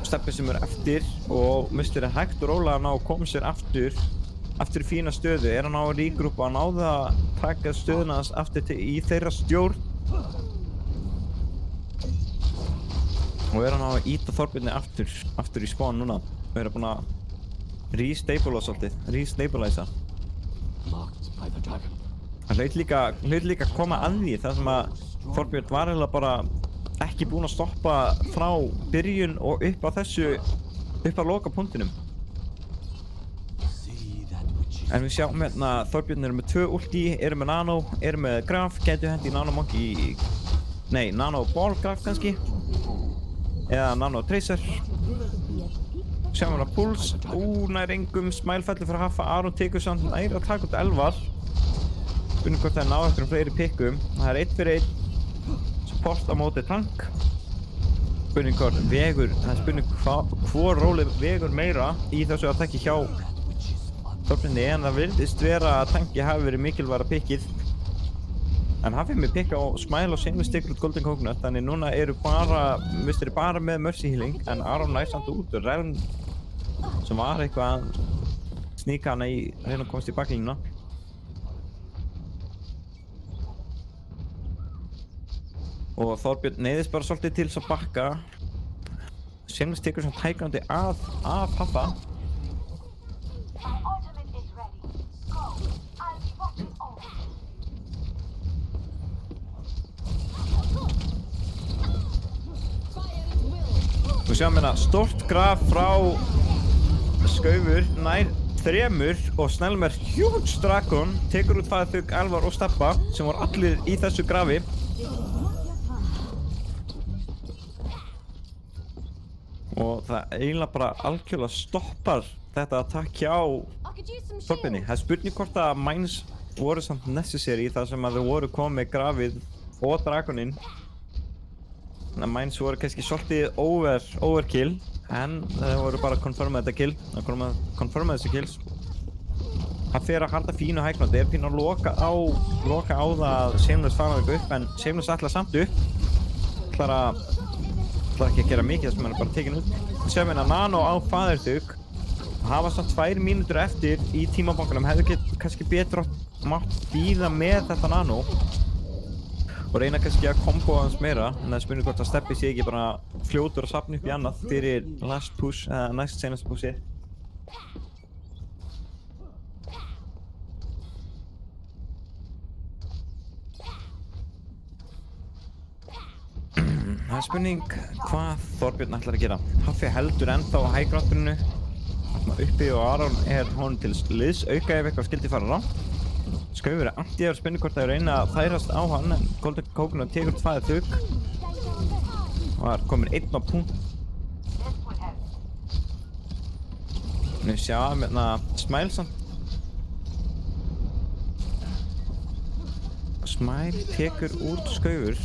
Steppi sem er eftir og Mr. er hægt og rólega að ná að koma sér aftur í fína stöðu. Er hann á að regrúpa og náði að taka stöðuna aftur í þeirra stjórn og er hann á að íta Þorbirni aftur í spawn núna og er búinn að restabilisa. Það hlaut líka að koma að því þar sem að Þorbjörn var eiginlega bara ekki búinn að stoppa frá byrjun og upp að loka punktinum. En við sjáum hérna Þorbjörn eru með 2 ulti, eru með Nano, eru með Graf, gætu hendi Nano Monkey, nei, Nano Ball Graf kannski, eða Nano Tracer. Sjáum hérna Pulse, nær engum, Smile fellur fyrir Haffa, Aron tekur samt nær að taka út Elvar. Spurning hvort það ná eftir fleiri pikkum, það er 1 fyrir 1. Support á móti tank. Spurning hvort vegur, það er spurning hvor rólið vegur meira í þessu attacki hjá Þorbirni, en það virðist vera að tanki hafi verið mikilvægra pikkið. En hafið með pikka á Smile og Shameless tekur út Golden Coconut, þannig núna eru bara með Mercy Healing, en Aron nær samt út og Relm sem var eitthvað að sníka hana í reyna að komast í baklínuna. Og Þorbjörn neyðist bara svolítið til þess að bakka. Shameless tekur svona tækandi af Haffa. Við sjáum hérna stórt graf frá Skaufur, nær 3 og Snell með huge dragon tekur út þau Elvar og Steppa sem voru allir í þessu grafi. Og það eiginlega bara algjörlega stoppar þetta attack hjá Þorbirni. Það er spurning hvort að mines voru samt necessary þar sem að þau voru komið með grafið og dragoninn. Þannig að mines voru kannski svolítið overkill, en þau voru bara að confirma þetta kill, að confirma þessi kills. Það fer að halda fínu hægnótt, það er fínu að loka á það að Shameless fara ekki upp, en Shameless ætlar samt upp. ætlar ekki að gera mikið þar sem hann er bara tekinn út. Við sjáum hérna Nano á Fatherthug. Það hafa svona 2 mínútur eftir í tímabankanum. Hefðu kannski betur mátt bíða með þetta Nano og reyna kannski að kombo hans meira, en það er spurning hvort að Steppi sé ekki bara fljótur að safna upp í annað fyrir last push, eða næst senast pushið. Það er spurning hvað Þorbjörn ætlar að gera. Haffi heldur ennþá á hæggrátturinu. Uppi og Aron er honum til liðs auka ef eitthvað skildi fara rátt. Skaufur er anti-ef spurning hvort það er reyna að þærast á hann, en Golden Coconut tekur Fatherthug. Og það er komin 1 á punkt. Við sjáum hérna Smile samt. Smile tekur út Skaufur.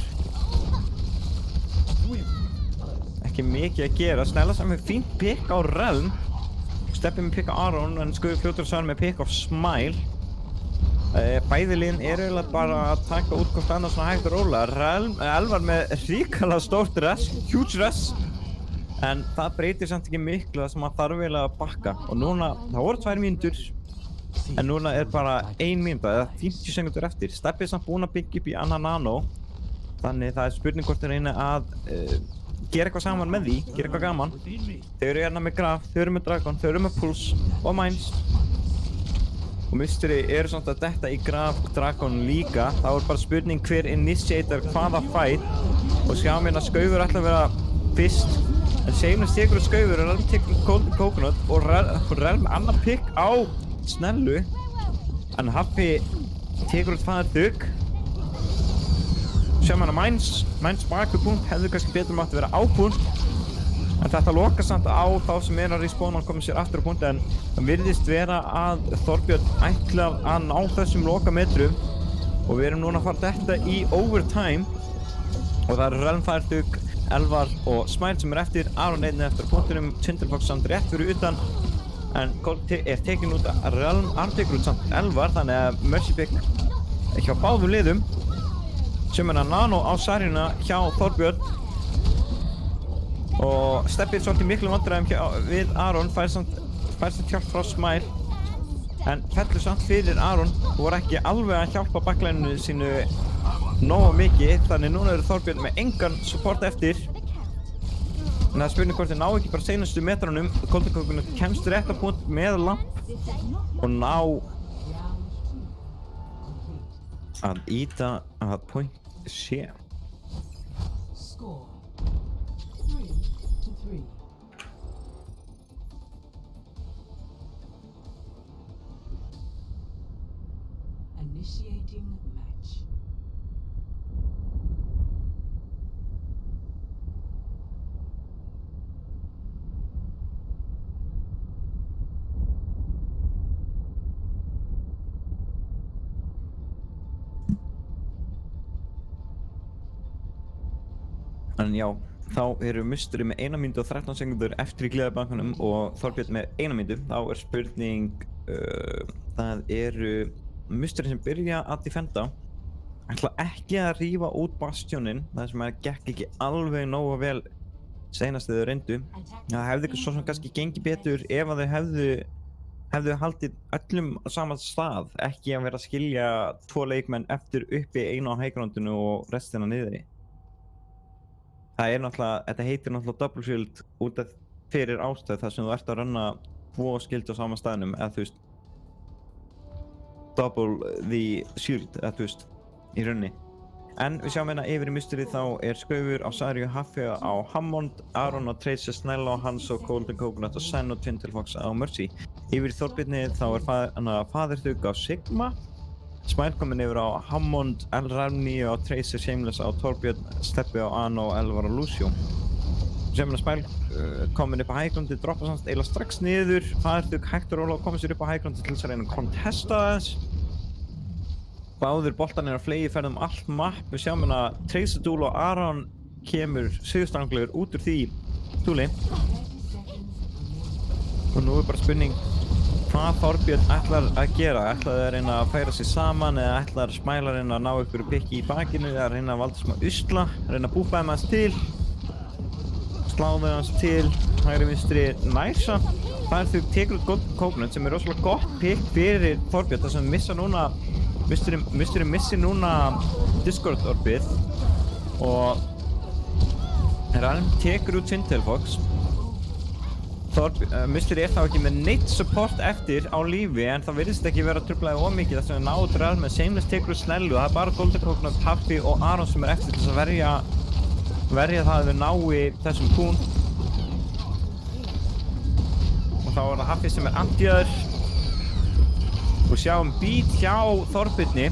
Ekki mikið að gera. Snella saman með fínt pick á Relm. Steppi með pick á Aron, en Skaufur fljótur saman með pick á Smile. Bæði liðin eru eiginlega bara að taka út hvort annað svona hægt og rólega. Elvar með hrikalega stórt rest, huge rest. En það breytir samt ekki miklu það sem að þarf eiginlega að bakka. Og núna, það voru 2 mínútur. En núna er bara 1 mínúta, eða 50 sekundur eftir. Steppi er samt búinn að byggja upp í annað Nano. Þannig það er spurning hvort þeir reyna að gera eitthvað saman með því, gera eitthvað gaman. Þau eru hérna með Graf, þau eru með Dragon, þau eru með Pulse og Mines. Og Mystery eru samt að detta í Graf Dragon líka. Það er bara spurning hver initiator hvaða fight. Og sjáum hérna Skaufur ætla að vera fyrst. En Shameless tekur á Skaufur og Relm tekur Golden Coconut og Relm annar pick á Snellu. En Haffi tekur út Fatherthug. Sjáum hérna Mines bak við punkt, hefðu kannski betur mátt að vera á punkt. En þetta lokar samt á þá sem að respawna og koma sér aftur á punkti, en það virðist vera að Þorbjörn ætlar að ná þessum lokametrum og við erum núna að fara þetta í overtime og það eru Relmfærþug, Elvar og Smile sem eftir, Aron einnig eftir á punktinum, Tindelfox samt rétt fyrir utan en Colt tekin út að Relm, Aron tekur út samt Elvar, þannig að Mercy Pick hjá báðum liðum sem að Nano á Sarjuna hjá Þorbjörn og Steppi svolítið miklu vandræðum við Aron, fær samt hjálp frá Smile en fellur samt fyrir Aron og voru ekki alveg að hjálpa backlineinu sínu nógu mikið, þannig núna eru Þorbjörn með engan support eftir en það er spurning hvort þeir ná ekki bara seinustu metrunum. Koltekókunum kemst rétt á punkt með lamp og ná að íta að point sé. Score 3-3. Initiating match. En já, þá eru Musteri með 1 mínútu og 13 sekúndur eftir í gleðibankanum og Þorbjörn með 1 mínútu. Þá er spurning, það eru Musteri sem byrja að defenda. Ætla ekki að rífa út Bastioninn, það sem gekk ekki alveg nógu vel seinast þegar þau reyndu. Það hefði svo sem kannski gengið betur ef að þau hefðu haldið öllum á sama stað, ekki að vera að skilja 2 leikmenn eftir uppi einu á highgroundinu og restina niðri. Það er náttúrulega, þetta heitir náttúrulega double shield út af fyrir ástæð þar sem þú ert að runna 2 shield á sama staðnum, eða þú veist double the shield, eða þú veist, í runni. En við sjáum hérna yfir í Musteri þá er Skaufur á Sarju, Haffi á Hammond, Aron á Tracer, Snella á Hans og Golden Coconut og Sen og Tindelfox á Mercy. Yfir í Þorbirni þá er Faðirþug á Sigma, Smile komin yfir á Hammond, Elrarni á Tracer, Shameless á Torbjörn, Steppi á Ano og Elvar á Lucio. Sem Smile komin upp á highgroundi, droppa samt eiginlega strax niður, Faðirþug hægt og rólega komið sér upp á highgroundi til þess að reyna að contesta þess. Báðir boltarnir að flegi ferðum allt mapp, við sjáum hérna Tracer Duel og Aron kemur sigurstranglegur út úr því dúli. Og nú er bara spurning hvað Þorbjörn ætlar að gera, ætlar þau að reyna að færa sig saman eða ætlar Smile að reyna að ná ykkur pikki í bakinu eða að reyna að valda smá usla, reyna að búpa þeim hans til, slá þau hans til, hægri vinstri næsa. Faðirþug tekur út Golden Coconut sem er rosalega gott pikk fyrir Þorbjörn þar sem missa núna Musteri missir núna Discord orbið og Relm tekur út Tindelfox. Musteri þá ekki með neitt support eftir á lífi en það virðist ekki vera truflaði ómikið þess að við náðu Relm með Shameless tekur út Snellu og það er bara Golden Coconut, Haffi og Aron sem er eftir til þess að verja það að við nái þessum pún. Og þá er það Haffi sem er anti-öður. Og sjáum beat hjá Þorbirni.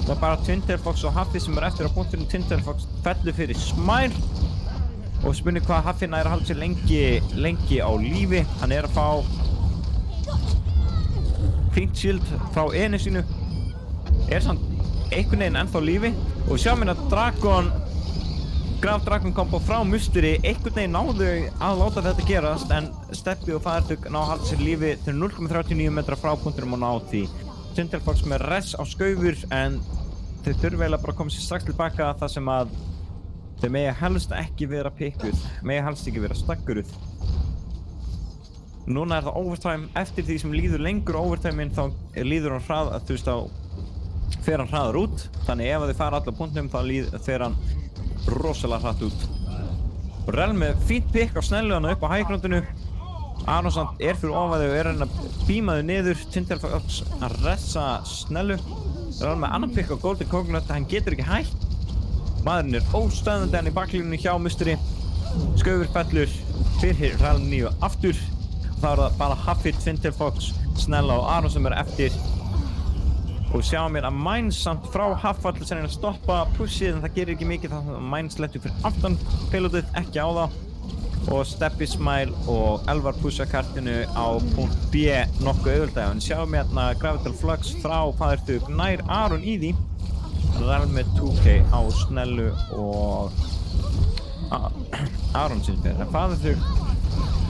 Það er bara Tindelfox og Haffi sem er eftir á punkturinn. Tindelfox fellur fyrir Smile. Og spurning hvað Haffi nær að halda sér lengi á lífi. Hann er að fá fínt shield frá eni sínu. Er samt einhvern veginn ennþá lífi. Og sjáum hérna Graf Dragon kombo frá Musteri. Einhvern veginn náðu að láta þetta gerast en Steppi og Faðirþug ná að halda sér lífi til 0,39 metra frá punktinum og ná því. Tindelfox með res á Skaufur en þau þurfa eiginlega bara að koma sér strax tilbaka þar sem að þau mega helst ekki vera pikkuð, mega helst ekki vera stakkuruð. Núna er það overtime, eftir því sem líður lengur overtimeinn þá líður hann hrað, þú veist þá fer hann hraðar út, þannig ef þau fara allar punktum þá fer hann rosalega hratt út. Relm með fínt pikk á Snellu hann upp á highgroundinu. Aron samt er fyrir ofaði og er hann að bíma þau niður. Tindelfox að ressa Snellu. Relm með annan pikk á Golden Coconut, hann getur ekki hætt. Maðurinn er óstöðandi hann í baklínunni hjá Musteri. Skaufur fellur fyrir Relm 9 aftur. Þá er það bara Haffi, Tindelfox, Snella og Aron sem er eftir. Og sjáum við að Mines samt frá Haffa til að stoppa pushið en það gerir ekki mikið þannig að Mines lettur fyrir aftan payloadið ekki á það. og Steppi, Smile og Elvar pússa kartinu á punkt B nokkuð auðvöldlega. En sjáum hérna Gravital Flux frá Fæðurþug nær Aron í því. Relm með 2K á Snellu og Aron sinns fyrir. En Fæðurþug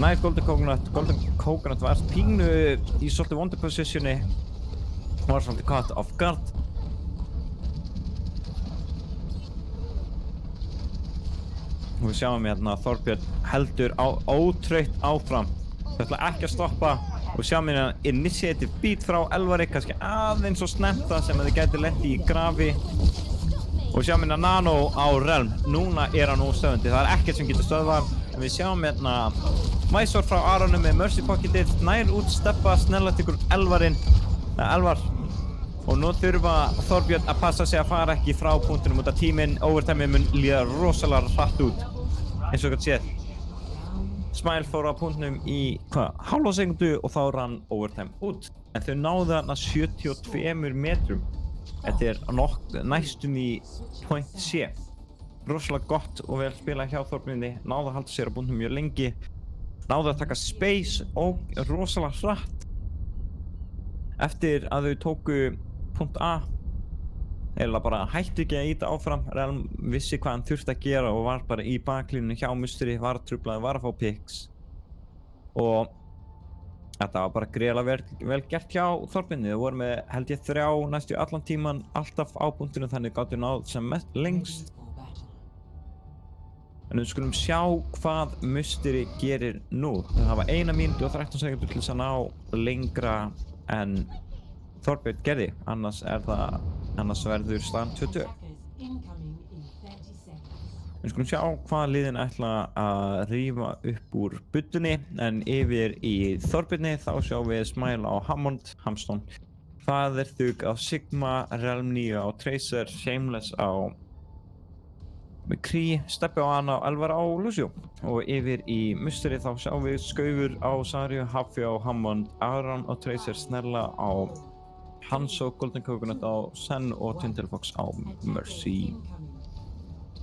nær Golden Coconut. Golden Coconut var pínu í svolítið vondu positioni. Var svolítið caught off guard. Og við sjáum hérna að Þorbjörn heldur ótrautt áfram. Þau ætla ekki að stoppa og sjáum hérna initiative beat frá Elvari, kannski aðeins og snemmt það sem þið gæti lent í grafi. Og sjáum hérna Nano á Relm. Núna er hann óstöðandi, það er ekkert sem getur stöðvar. En við sjáum hérna Mysore frá Aronum með Mercy Pocketið, nær út Steppa, Snella tekur Elvar. Og nú þurfa Þorbjörn að passa sig að fara ekki frá punktunum út af tíminn. Overtime mun líða rosalega hratt út, eins og gott séð. Smile fór á punktunum í hálfa sekundu og þá rann overtime út. En þau náðu þarna 72 metrum. Þetta er næstum í point C. Rosalega gott og vel spilað hjá Þorbjörni. Náðu að halda sér á punktunum mjög lengi. Náðu að taka space og rosalega hratt. Eftir að þau tóku punkt A eða bara hætti ekki að ýta áfram. Relm vissi hvað hann þurfti að gera og var bara í baklínunni hjá Mystery, var að trufla, var að fá picks. Og þetta var bara greiðlega vel gert hjá Þorbjörni. Þau voru með held ég 3 næstu allan tíman alltaf á punktinu, þannig gátu náð sem lengst. En við skulum sjá hvað Mystery gerir nú. Þau hafa 1 mínútu og 13 sekundur til þess að ná lengra en Þorbjörn gerði, annars verður staðan 20. Við skulum sjá hvað liðin ætla að rífa upp úr buddunni, en yfir í Þorbjörni þá sjáum við Smile á Hamstone, Fæðurþug á Sigma, Relm 9 á Tracer, Shameless á McCree, Steppi á Anna og Elvar á Lucio. Og yfir í Mystery þá sjáum við Skaufur á Sarju, Haffi á Hammond, Aron á Tracer, Snella á Hanso, Golden Coconut á Sen og Twintelfox á Mercy.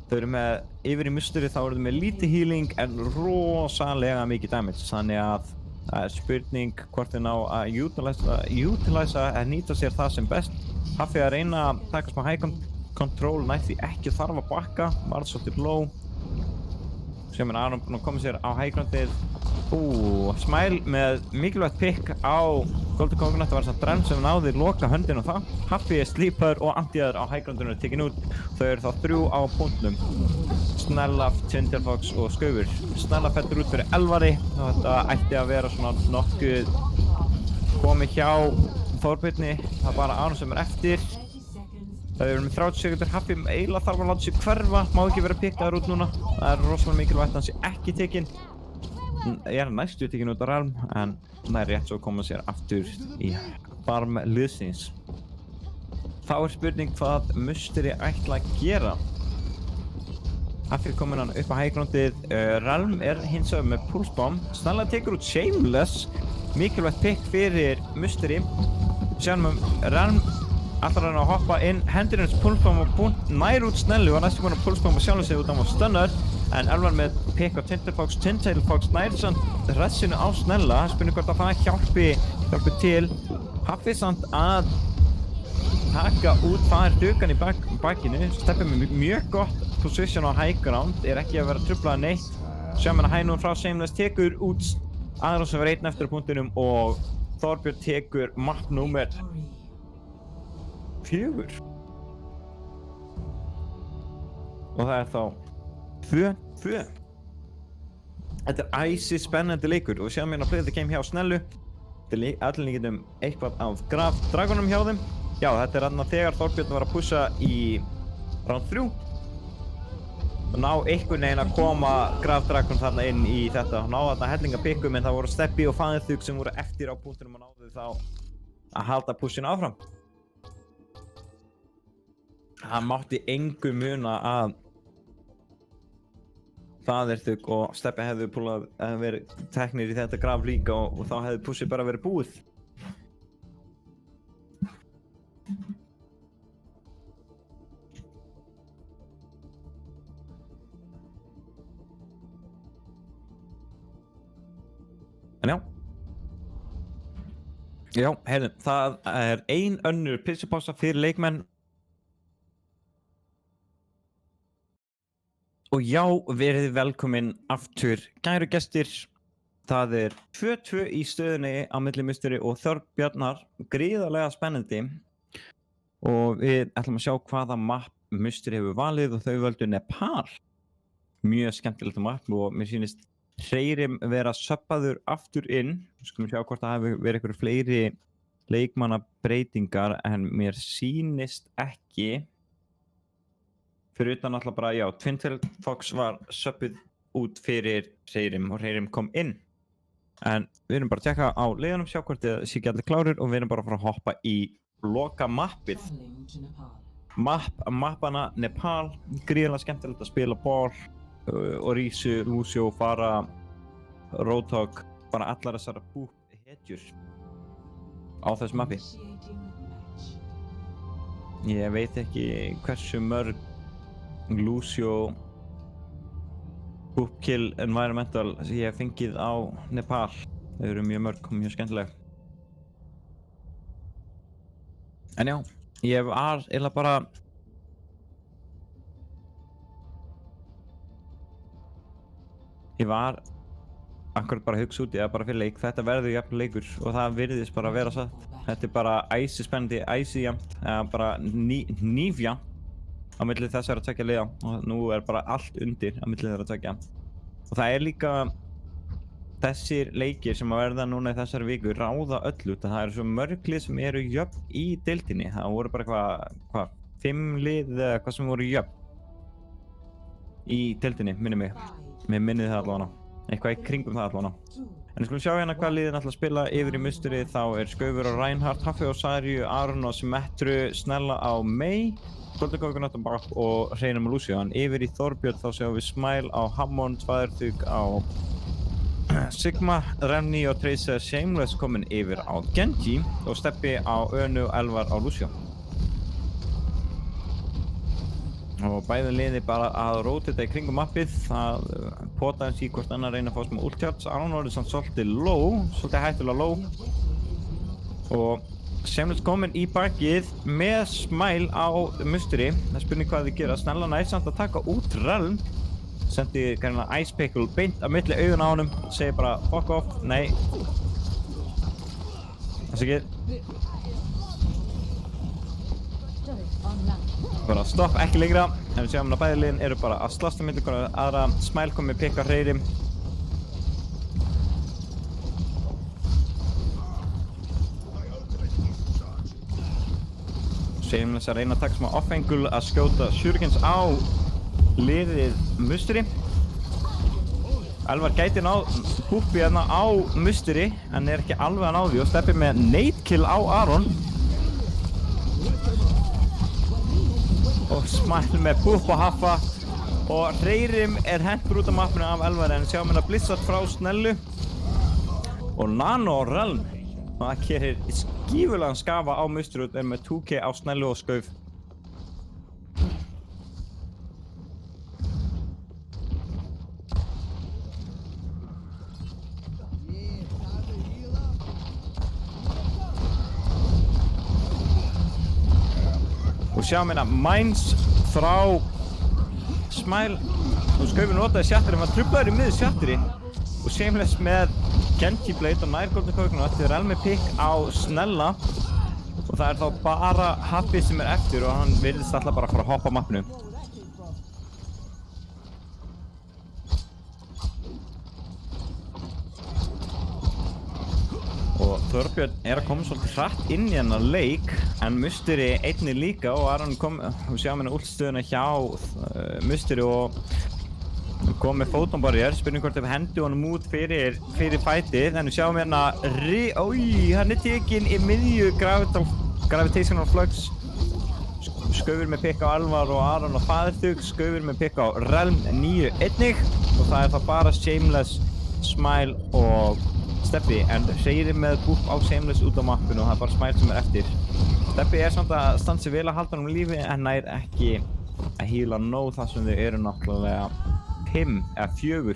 Þau eru með, yfir í Mystery þá eru þau með lítið healing en rosalega mikið damage. Þannig að það er spurning hvort þau ná að utilisa að nýta sér það sem best. Haffi að reyna að taka smá high control, nætti ekki þarf að bakka, var svolítið low. Sem er Aron búinn að koma sér á high groundið. Smile með mikilvægt pick á Golden Coconut, það var þess að Relm sem náði loka höndin á það. Haffi er sleeper og anti-aður á high groundinu er tekin út. Þau eru þá 3 á punktnum. Snella, Twintelfox og Skaufur. Snella fellur út fyrir Elvari. Þetta ætti að vera svona nokkuð komið hjá Þorbjörni. Það er bara Aron sem er eftir. Það eru með 30 sekundur. Haffi eiginlega þarf að láta sig hverfa. Má ekki vera pikkaður út núna. Það er rosalega mikilvægt að hann sé ekki tekinn. Ég er næstu tekinn út á Relm, en það er rétt svo að koma sér aftur í farm liðsins. Þá er spurning hvað Mystery ætla að gera. Haffi er komin hann upp á high groundið. Relm er hins vegar með Pulse Bomb. Snella tekur út Shameless. Mikilvægt pick fyrir Mystery. Sjáum Relm allar hann að hoppa inn, hendur hans Pulse Bomb og punkt nær út Snellu og næstum hann að Pulse Bomb og sjálfur sig út á stunner. En Elvar með pick á Twintelfox nær samt ressinu á Snella. Spurning hvort að það hjálpi til. Haffi samt að taka út Fæðurþugan í bakinu. Steppi með mjög gott position á high ground, er ekki að vera truflað neitt. Sjáum hann að hænum frá Shameless tekur út Aron sem var einn eftir á punktinum og Þorbjörn tekur map númer 4. Og það er þá 2-2. Þetta er æsi spennandi leikur og við sjáum hérna að play the game hjá Snellu. Þetta er allir líkitum eitthvað af Graf Dragonum hjá þeim. Já, þetta er þarna þegar Þorbjörn var að pusha í round 3. Og ná einhvern veginn að koma Graf Dragon þarna inn í þetta. Ná þarna hellinga pickum en það voru Steppi og Fæðurþug sem voru eftir á punktunum og náðu þá að halda pushinu áfram. Það mátti engu muna að Fæðurþug og Steppi hefðu verið teknir í þetta graf líka og þá hefði pushið bara verið búið. En já, heyrðu, það er ein önnur pilsupása fyrir leikmenn. Og já, verið velkomin aftur, kæru gestir. Það er 2-2 í stöðunni á milli Musteri og Þorbjarnar, gríðarlega spennandi. Og við ætlum að sjá hvaða mapp Musteri hefur valið og þau völdu Nepal. Mjög skemmtilegt mapp og mér sýnist Hreyrim vera söppaður aftur inn. Við skulum sjá hvort það hefur verið einhverju fleiri leikmannabreytingar en mér sýnist ekki. Fyrir utan alltaf bara, já, Twintail Fox var söppuð út fyrir Hreyrim og Hreyrim kom inn. En við erum bara að tjekka á leiðunum, sjá hvort það sé ekki allir klárir og við erum bara að fara að hoppa í loka mappið. Mappana Nepal, gríðarlega skemmtilegt að spila Ball, Orisu, Lucio, Pharah, Roadhog, bara allar þessara hetjur á þessu mappi. Ég veit ekki hversu mörg Lucio Boopkill Environmental sem ég hef fengið á Nepal. Þau eru mjög mörg og mjög skemmtileg. En já, ég var eiginlega bara akkurat bara að hugsa út í það bara fyrir leik. Þetta verður jafn leikur og það virðist bara að vera satt. Þetta er bara æsispennandi, æsijafnt, bara nýfjafnt á milli þessara tveggja liða og nú er bara allt undir á milli þessara tveggja. Og það er líka þessir leikir sem að verða núna í þessari viku ráða öllu. Það eru svo mörg lið sem eru jöfn í deildinni. Það voru bara hvað 5 lið eða hvað sem voru jöfn í deildinni, minni mig. Mér minnið það allavega. Eitthvað í kringum það allavega. En við skulum sjá hérna hvað liðin ætla að spila yfir í Musteri. Þá er Skaufur og Reinhardt, Haffi og Sarju, Aron og Smetru, Snella á Mei, Golden Coconut og Bach og Hreyrim og Lucio. En yfir í Þorbjörn þá sjáum við Smile á Hammond, Tvæðurþug á Sigma, Renni og Tracer Shameless komin yfir á Genji og Steppi á Önu og Elvar á Lucio. Og bæði liði bara að rótita í kringum mappið, það pota eins í hvort annar reyna að fá smá ultjarts. Aron var samt svolítið hættulega low. Og Shameless komin í bakið með Smile á Musteri. Það er spurning hvað þið gera. Snella næst samt að taka út Relm. Sendi kannan Ice Pickle beint að milli augun á honum. Segir bara fuck off, nei. Það sé ekki. Bara stopp, ekki lengra. En við sjáum að bæði liðin eru bara að slást á milli hverja aðra. Smile kom með pikka Hreyrim. Shameless að reyna að taka smá off-angle að skjóta Shurikens á liðið Musteri. Elvar gæti náð Búppi hérna á Musteri en er ekki alveg að ná því og Steppi með nade kill á Aron. Og Smile með Búpp og Haffa og Hreyrim er hentur út af mappinu af Elvar en sjáum hérna Blizzard frá Snellu og Nano og Relm. Og það gerir skífulegan skafa á Musteri og er með 2k á Snellu og Skauf. Og sjáum hérna Mines frá Smile og Skaufur notaði Shatteri, hann var truflaður í miður Shatteri og Shameless með Genji Blade og nær Golden Coconut til Relmi pick á Snella og það er þá bara Haffi sem er eftir og hann virðist alltaf bara að fara að hoppa á mappinu. Og Þorbjörn er að koma svolítið hratt inn í hennar leik en Musteri einnig líka og Aron kom, við sjáum hérna últstöðuna hjá Musteri og kom með fótonbarrier, spurning hvort ef hendi honum út fyrir fætið en við sjáum hérna hann er tekinn í miðju Gravitational Flux. Skaufur með pikk á Elvar og Aron og Faðirþug, Skaufur með pikk á Relm 9 einnig og það er það bara Shameless, Smile og Steppi en Hreyrim með Búpp á Shameless út á mappinu og það er bara Smile sem er eftir. Steppi er samt að standa sig vel að halda hann lífi en nær ekki að heala nóg þar sem þau eru náttúrulega 5 eða 4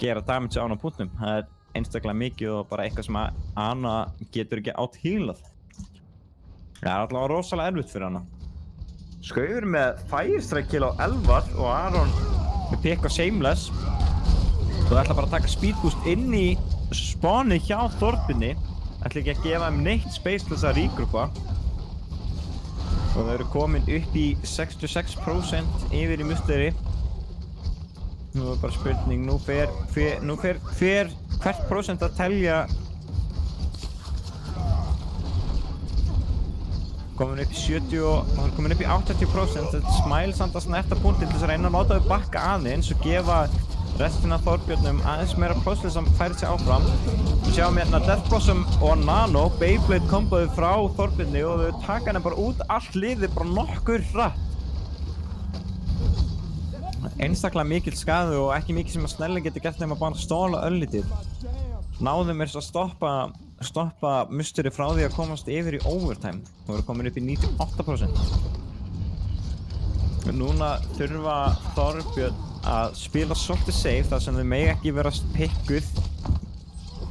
gera damage á hann á punktum. Það er einstaklega mikið og bara eitthvað sem Ana getur ekki átt-healað. Það er allavega rosalega erfitt fyrir hana. Skaufur með Firestrike kill á Elvar og Aron með pick á Shameless. Þú ætla bara að taka speed boost inn í spawni hjá Þorbirni. Ætla ekki að gefa þeim neitt space til þess að regrúpa. Og þau eru komin upp í 66% yfir í musteri. Nú er bara spurning, nú fer hvert prósent að telja. Komin upp í 70 og það er komin upp í 80%. Þetta er Smile samt að snerta punktinn til þess að reyna að láta þau bakka aðeins og gefa restina af Þorbjörnum aðeins meira pláss til þess að færa sig áfram. Við sjáum hérna Death Blossom og Nano, Beyblade komboðu frá Þorbjörni og þau taka henni bara út allt liðið bara nokkur hratt. Einstaklega mikill skaði og ekki mikið sem að Snelli getur gert nema bara stóla örlítið. Náðum er að stoppa musteri frá því að komast yfir í overtime. Þú eru komin upp í 98%. Núna þurfa Þorbjörn að spila svolítið safe þar sem þau mega ekki vera pikkuð.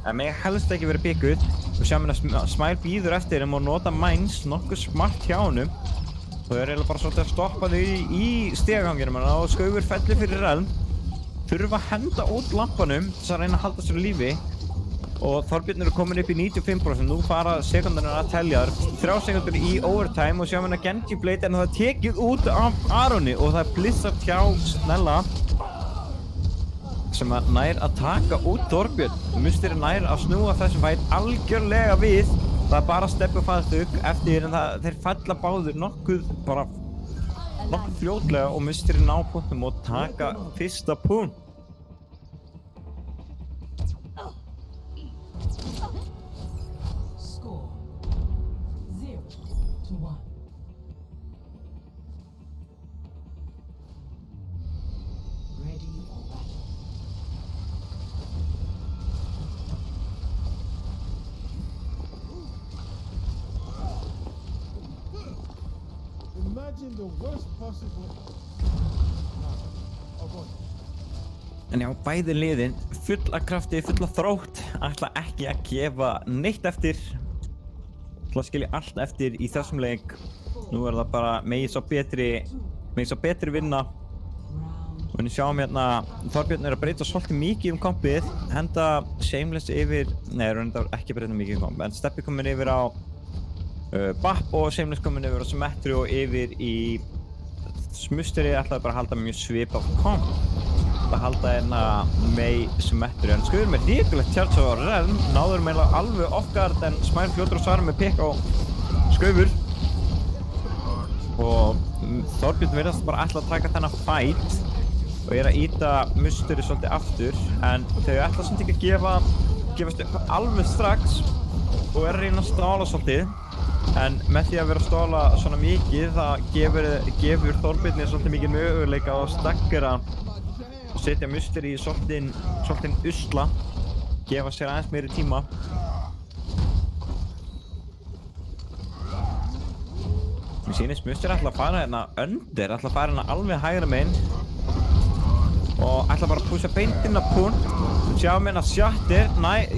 Það mega helst ekki vera pikkuð. Við sjáum hérna Smile býður eftir þeim og nota mines nokkuð smart hjá honum. Þau eru eiginlega bara svolítið að stoppa þau í stigaganginum og Skaufur fellir fyrir Relm. Þurfa að henda út lampanum til að reyna að halda sér á lífi. Og Þorbjörn eru komin upp í 95%. Nú fara sekundurnar að telja. Það eru 3 sekundur í overtime og sjáum hérna Genji Blade en það er tekið út af Aroni og það er Blizzard hjá Snella sem að nær að taka út Þorbjörn. Musteri nær að snúa þessum fæt algjörlega við. Það er bara steppu fæðstug eftir en þeir falla báður nokkuð fljótlega og Musteri ná punktum og taka fyrsta punkt. Score 0-1. Ready for battle. Imagine the worst possible. Oh boy. En já, bæði liðin full af krafti, full af þrótt, ætla ekki að gefa neitt eftir. Ætla að skilja allt eftir í þessum leik. Nú er það bara megi sá betri vinna. Og við sjáum hérna, Þorbjörn er að breyta svolítið mikið kompið, henda Shameless yfir, nei, það er ekki breyta mikið komp, en Steppi komin yfir á Bap og Shameless komin yfir á Symmetry og yfir í Musteri ætlaði bara að halda mjög svipað komp. Að halda hérna Mei Symmetry, en Skaufur með ríkulegt charge á Relm, náður meila alveg off-guard en Smile fljótur og svara með pick á Skaufur. Og Þorbjörn virðast bara ætla að taka þennan fight og er að ýta Musteri svolítið aftur, en þau ætla samt ekki að gefast upp alveg strax og er að reyna að stála svolítið. En með því að vera að stóla svona mikið, það gefur Þorbjörni svolítið mikið möguleika að staggera og setja Musteri í svolítinn usla, gefa sér aðeins meiri tíma. Mér sýnist Musteri ætla að fara hérna undir, ætla að fara hérna alveg hægra megin og ætla bara að púsa beint inn á punt. Við sjáum hérna Shatter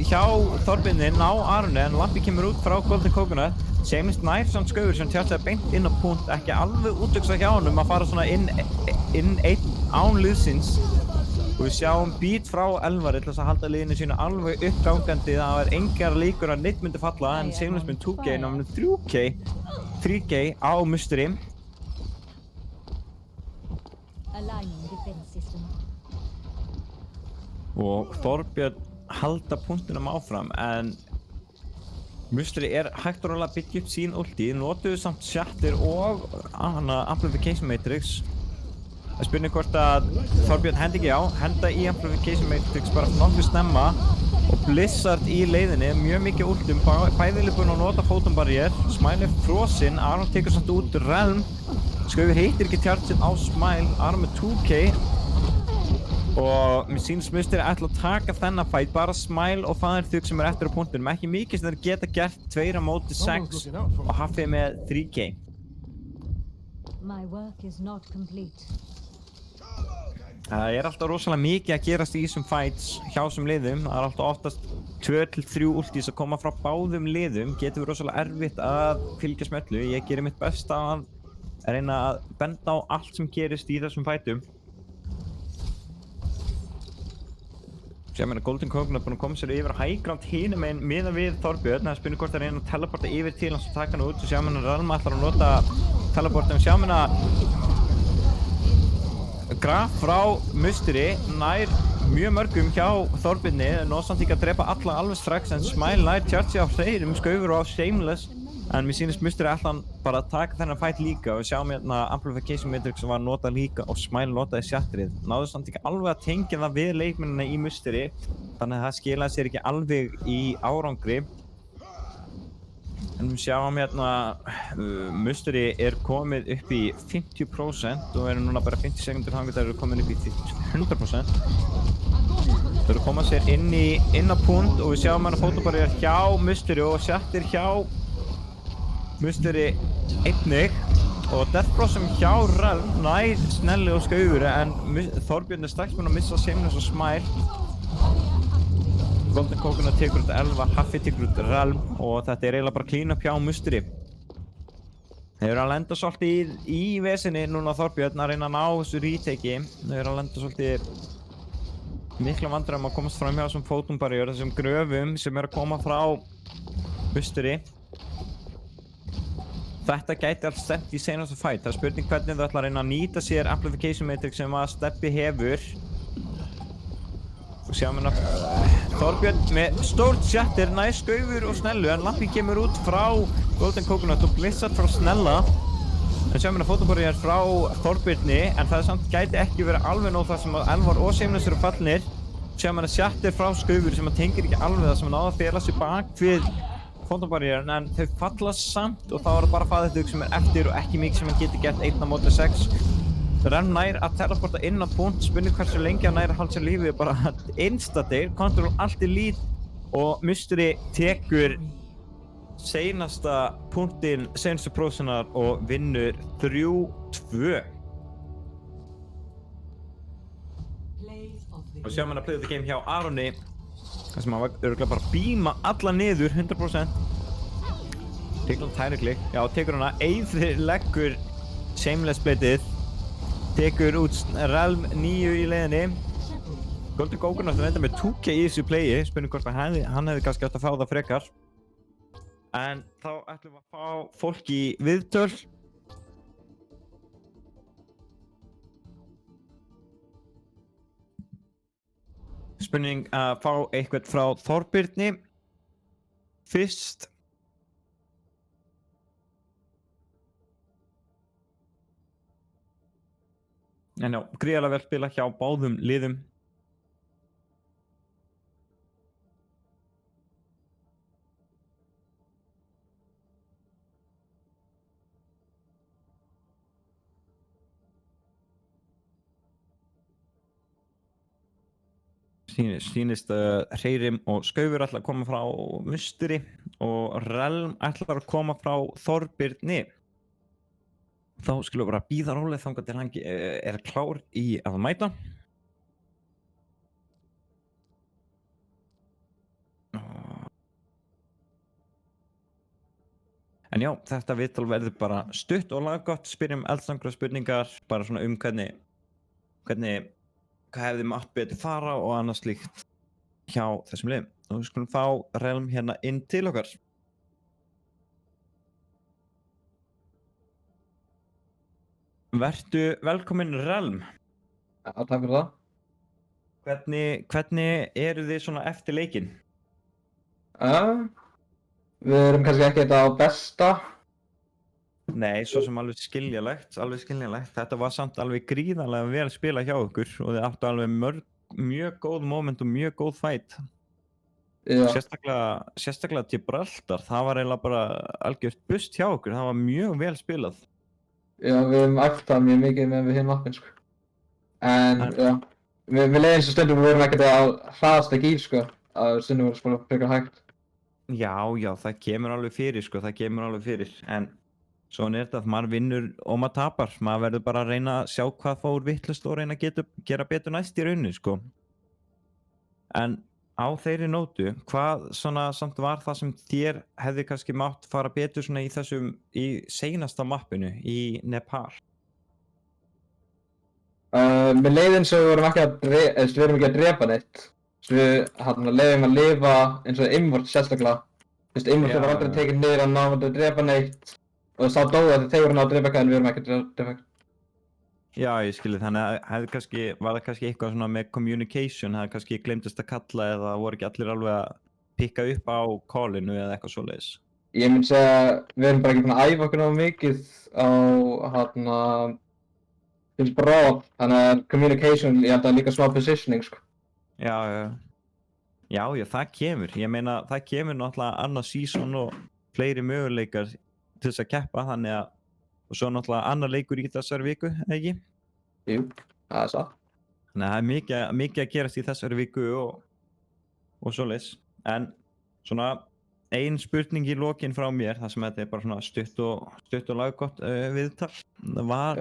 hjá Þorbjörni ná Aroni en Lampi kemur út frá Golden Coconut. Shameless nær samt Skaufur sem tjáttaði beint inn á punt, ekki alveg útöksa hjá honum að fara svona inn einn án liðsins. Og við sjáum beat frá Elvari til þess að halda liðinu sínu alveg uppgangandi. Það er engar líkur að neitt myndi falla en Shameless með 2K, námið 3K á Musteri. Og Þorbjörn halda punktunum áfram en Musteri er hægt og rólega að byggja upp sín ulti, notuðu samt Shatter og Amplification Matrix. Það spurning hvort að Þorbjörn hendi ekki á, henda í Amplification Matrix bara nokkuð snemma og Blizzard í leiðinni, mjög mikið ultum, bæði búinn að nota Photon Barrier, Smile er frosinn, Aron tekur samt út Relm, Skaufur heitir ekki tjartinn á Smile, Aron með 2K og mér sýnist Musteri ætla að taka þennan fight, bara Smile og Fatherthug sem er eftir á punktunum, ekki mikið sem þeir geta gert 2 á móti 6 og Hafið með 3K. Það er alltaf rosalega mikið að gerast í þessum fights hjá þessum liðum. Það er alltaf oftast 2-3 ultis að koma frá báðum liðum. Getur verið rosalega erfitt að fylgjast með öllu. Ég gerir mitt besta að reyna að benda á allt sem gerist í þessum fightum. Svo ég meina Golden Coconut er búinn að koma sér yfir hægránt hinum megin miðað við Þorbjörn. Það spurning hvort það reyna að teleporta yfir til hans og taka hann út. Og sjá meina Ralma ætlar að nota teleportum. Sjá meina Graf frá Musteri nær mjög mörgum hjá Þorbirni, nóg samt ekki að drepa alla alveg strax en Smile nær tjartsi á Freyrum, Skaugur og á Shameless en mér sýnist Musteri ætla bara að taka þennan fight líka og sjá hérna Amplification Matrix sem var að nota líka og Smile notaði shatterið. Náðu samt ekki alveg að tengja það við leikmennina í Musteri þannig að það skilaði sér ekki alveg í árangri. En við sjáum hérna, Musteri er komið upp í 50% og eru núna bara 50 sekundur þangað þegar eru komin upp í 100%. Þau eru að koma sér inn á punkt og við sjáum hérna fótobarrier hjá Musteri og Shatter hjá Musteri einnig og Death Blossom hjá Relm nær Snelli og Skaugur en Þorbjörn er strax búinn að missa Shameless og Smile. Golden Coconut tekur út 11, Haffi tekur út Relm og þetta er eiginlega bara clean up hjá Musteri. Þeir eru að lenda svolítið í vesinni núna Þorbjörn að reyna að ná þessu retake. Þeir eru að lenda svolítið mikla vandræðum að komast fram hjá þessum fótumbarrier, þessum gröfum sem eru að koma frá Musteri. Þetta gæti allt stefnt í seinasta fight. Það er spurning hvernig þau ætla að reyna að nýta sér Amplification Matrix sem að Steppi hefur. Og sjáum hérna Þorbjörn með stórt shatter, næs Skaugur og Snellu en Lappi kemur út frá Golden Coconut og Blizzard frá Snella. En sjáum hérna fótobarrier frá Þorbjörni en það samt gæti ekki verið alveg nóg það sem að Elvar og Shameless eru fallnir. Sjáum hérna shatter frá Skaugur sem að tengir ekki alveg það sem að náða að fela sig bak við fótobarrierin en þau fallast samt og þá er það bara faðið sem er eftir og ekki mikið sem hann getur gert 1-6. Relm nær að teleporta inn á punkt, spurning hversu lengi hann nær að halda sér lífið bara instantið, control allt í lít og Musteri tekur seinasta punktinn, seinustu prósunar og vinnur 3-2. Og sjáum hann að play the game hjá Aroni, þar sem hann var örugglega bara að beama alla niður 100%. Tekur hann tæriklik, já tekur hann að eyðileggur Shameless bladeið. Tekur út Relm 9 í leiðinni. Golden Coconut enda með 2K í þessu playi, spurning hvort að hann hefði kannski átt að fá það frekar. En þá ætlum við að fá fólk í viðtöl. Spurning að fá eitthvað frá Þorbirni fyrst. En já, gríðarlega vel spila hjá báðum liðum. Sýnist Hreyrim og Skaugur ætla að koma frá Musteri og Relm ætlar að koma frá Þorbirni. Þá skulum við bara bíða rólega þangað til hann er klár í að mæta. En já, þetta viðtal verður bara stutt og laggott, spyrjum eldstangra spurningar, bara svona hvað hefði mátt betur fara og annað slíkt hjá þessum liðum. Og við skulum fá Relm hérna inn til okkar. Vertu velkominn Relm. Já, takk fyrir það. Hvernig eru þið svona eftir leikinn? Við erum kannski ekki þetta á besta. Nei, svo sem alveg skiljanlegt. Þetta var samt alveg gríðarlega vel spilað hjá ykkur og þið áttu alveg mjög góð moment og mjög góð fight. Já. Sérstaklega Gibraltar, það var eiginlega bara algjört bust hjá ykkur, það var mjög vel spilað. Já, við höfum æft það mjög mikið með við hinn okkar, sko. En, já, við leiðum svo stundum við erum ekkert að hraðasta gír, sko. Að stundum við erum frekar hægt. Já, það kemur alveg fyrir, sko, en Svona er þetta að maður vinnur og maður tapar. Maður verður bara að reyna að sjá hvað fór vitlaust og reyna að gera betur næst í rauninni, sko. En á þeirri nótu, hvað svona samt var það sem þér hefði kannski mátt fara betur svona í seinasta mappinu í Nepal? Með leið eins og við vorum ekki við erum ekki að drepa neitt. Við leiðum að lifa eins og Immort sérstaklega. Immort var aldrei tekið niður að ná að drepa neitt. Og sá dói að þeir voru að drepa eitthvað en við vorum ekki að drepa eitthvað. Já, ég skilji, þannig að var það kannski eitthvað svona með communication, það kannski glemtist að kalla eða voru ekki allir alveg að pikka upp á callinu eða eitthvað svoleiðis? Ég myndi segja, við erum bara ekki búin að æfa okkur náðu mikið á Brawl, þannig að communication, ég held að líka smá positioning, sko. Já, það kemur. Ég meina, það kemur náttúrulega annað season og fleiri möguleikar til þess að keppa, þannig að og svo náttúrulega annar leikur í þessari viku, ekki? Jú, það er satt. Þannig að það er mikið að gerast í þessari viku og svoleiðis. En svona ein spurning í lokin frá mér, þar sem þetta er bara svona stutt og laggott viðtal, var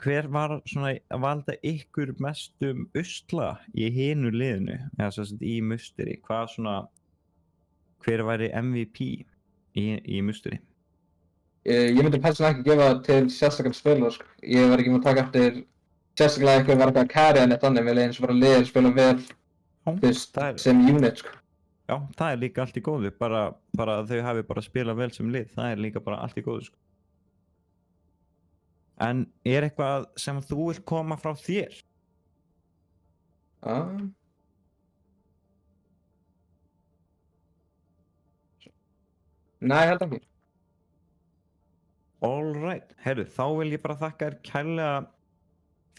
hver var svona að valda ykkur mestum usla í hinu liðinu, eða svo að í musteri? Hver væri MVP í musteri? Ég myndi persónulega ekki gefa til sérstaklega spilar, sko. Ég var ekki með að taka eftir sérstaklega eitthvað var eitthvað að carry en eitt annað, við leiðum svo bara liðir spila vel sem unit, sko. Já, það er líka allt í góðu, bara að þau hafi bara spilað vel sem lið, það er líka bara allt í góðu, sko. En er eitthvað sem þú vilt koma frá þér? Nei, ég held ekki. Alright, heyrðu, þá vil ég bara þakka þér kærlega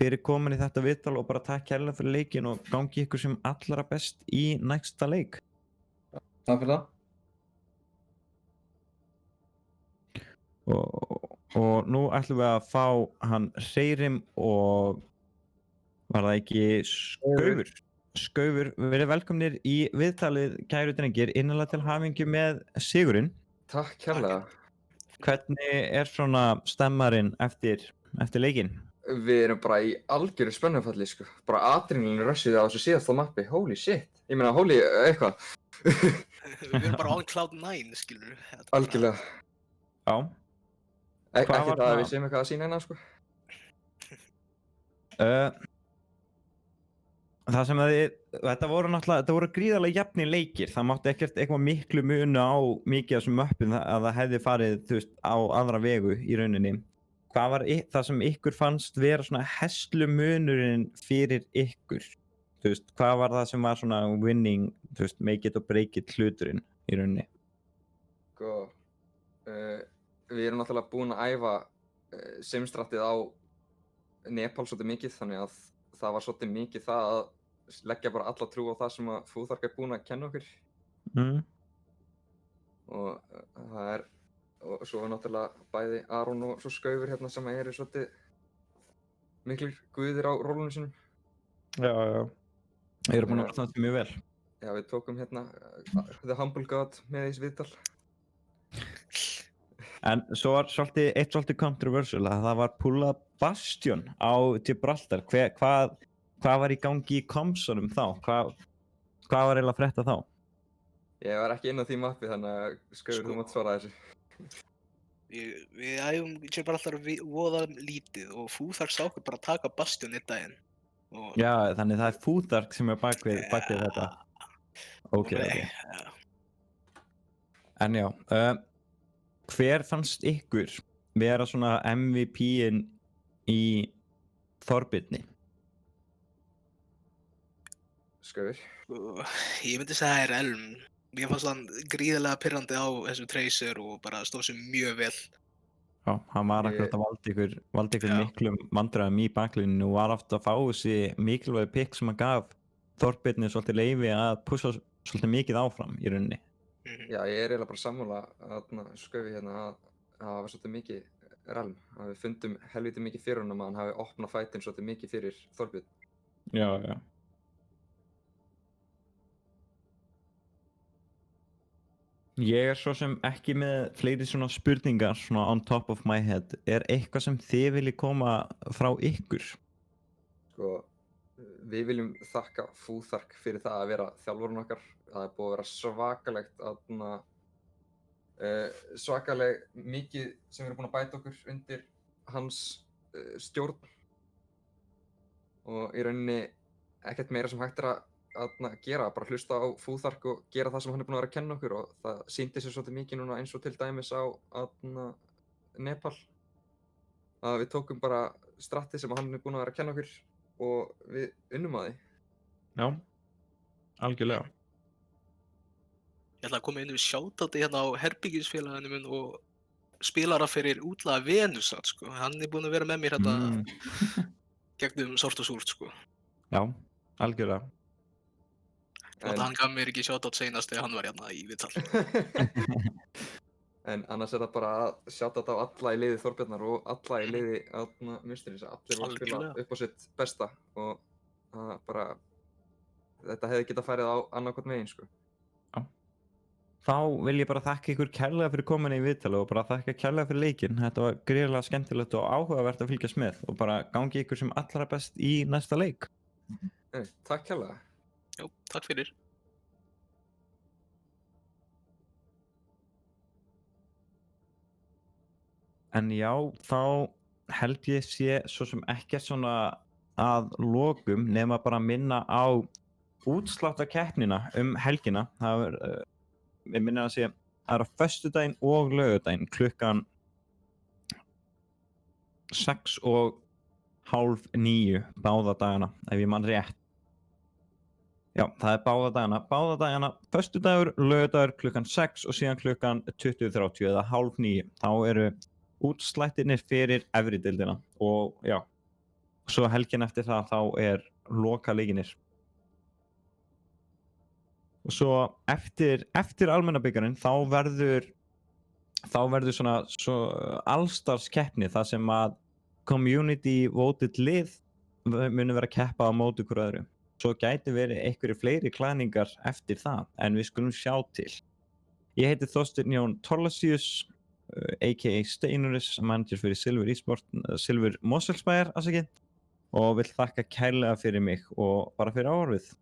fyrir komin í þetta viðtal og bara takk kærlega fyrir leikinn og gangi ykkur sem allra best í næsta leik. Takk fyrir það. Og nú ætlum við að fá hann Hreyrim og var það ekki Skaufur, verið velkomnir í viðtalið, kæru drengir, innanlega til hamingju með sigurinn. Takk kærlega. Hvernig er svona stemmarinn eftir leikinn? Við erum bara í algjöru spennufalli, sko. Bara adrenalínu rushið á þessu síðasta mappi. Holy shit. Ég meina, holy eitthvað. Við erum bara on cloud 9, skilur. Algjörlega. Já. Ekki það að við séum eitthvað að sína hérna, sko. Það sem þetta voru gríðarlega jafnir leikir. Það mátti ekkert eitthvað miklu munu á mikið af þessum möppum að það hefði farið, þú veist, á aðra vegu í rauninni. Hvað var það sem ykkur fannst vera svona heslumunurinn fyrir ykkur? Þú veist, hvað var það sem var svona winning, þú veist, make it or break it hluturinn í rauninni? Sko, við erum náttúrulega búin að æfa simstrattið á Nepal svolítið mikið, þannig að það var svolítið mikið það að leggja bara alla trú á það sem að Fúþark er búin að kenna okkur. Og það er, og svo er náttúrulega bæði Aron og svo Skaufur hérna sem eru svolítið miklir guðir á rólunum sínum. Já. Þeir eru búin að standa mjög vel. Já, við tókum hérna The Humble God með þessi viðtal. En svo var eitt svolítið controversial að það var pullað Bastion á Gibraltar. Hvað var í gangi í komsunum þá? Hvað var eiginlega að frétta þá? Ég var ekki inn á því mappi, þannig að Skaufur, þú mátt svara þessu. Við æfum Gibraltar voða lítið og Fúþark sá okkur bara taka Bastion einn daginn. Já, þannig það er Fúþark sem er bak við þetta. Ok. En já, hver fannst ykkur vera svona MVP-in í Þorbirni? Skaufur? Ég myndi segja það er Elm. Mér fannst hann gríðarlega pirrandi á þessum Tracer og bara stóð sér mjög vel. Já, hann var akkurat að valda ykkur miklum vandræðum í baklíninu og var oft að fá þessi mikilvægi pikk sem hann gaf Þorbirni svolítið leyfi að pussa svolítið mikið áfram í rauninni. Já, ég er eiginlega bara sammála að Skaufi hérna að það var svolítið mikið relm. Að við fundum helvítið mikið fyrir honum að hann hafi opnað fætinn svolítið mikið fyrir Þorbjörn. Já. Ég er svo sem ekki með fleiri svona spurningar svona on top of my head. Er eitthvað sem þið viljið koma frá ykkur? Sko, við viljum þakka Fúþark fyrir það að vera þjálfurinn okkar. Það er búið að vera svakalegt svakaleg mikið sem við erum búin að bæta okkur undir hans stjórn og í rauninni ekkert meira sem hægt er að gera, bara hlusta á Fúþark og gera það sem hann er búin að vera að kenna okkur og það sýndi sér svolítið mikið núna eins og til dæmis á Nepal að við tókum bara stratti sem hann er búin að vera að kenna okkur og við unnum að því. Já, algjörlega. Ég ætla að koma inn við shoutoutið hérna á herbyggisfélaginu minn og spilara fyrir útlaga Venusar, sko. Hann er búinn að vera með mér hérna gegnum sárt og súrt, sko. Já, algjörlega. Og hann gaf mér ekki shoutout seinast þegar hann var hérna í viðtal. En annars er það bara að shoutout á alla í liði Þorbjarnar og alla í liði Mustrins. Allir voru að spila Algjörlega. upp á sitt besta og bara þetta hefði getað farið á annarkot megin, sko. Þá vil ég bara þakka ykkur kærlega fyrir komin í viðtali og bara þakka kærlega fyrir leikinn. Þetta var gríðarlega skemmtilegt og áhugavert að fylgjast með og bara gangi ykkur sem allra best í næsta leik. Takk kærlega. Já, takk fyrir. En já, þá held ég sé svo sem ekkert svona að lokum nema bara að minna á útsláttarkeppnina helgina. Það er, ég minna að segja, það er á föstudaginn og laugardaginn klukkan 6:30 báða dagana, ef ég man rétt. Já, það er báða dagana, föstudagur, laugardagur klukkan 6 og síðan klukkan 20:30 eða 8:30. Þá eru útslættirnir fyrir efri deildina og já, svo helgin eftir það þá er lokaleikirnir. Og svo eftir almennabikarinn þá verður svona allsstarskeppni þar sem að community voted lið munu vera að keppa á móti hver öðru. Svo gæti verið einhverjir fleiri klæðningar eftir það, en við skulum sjá til. Ég heiti Þorsteinn Jón Thorlacius, a.k.a. Steinuris, manager fyrir Silfur eSport, Silfur Mosfellsbæjar, og vil þakka kærlega fyrir mig og bara fyrir áhorfið.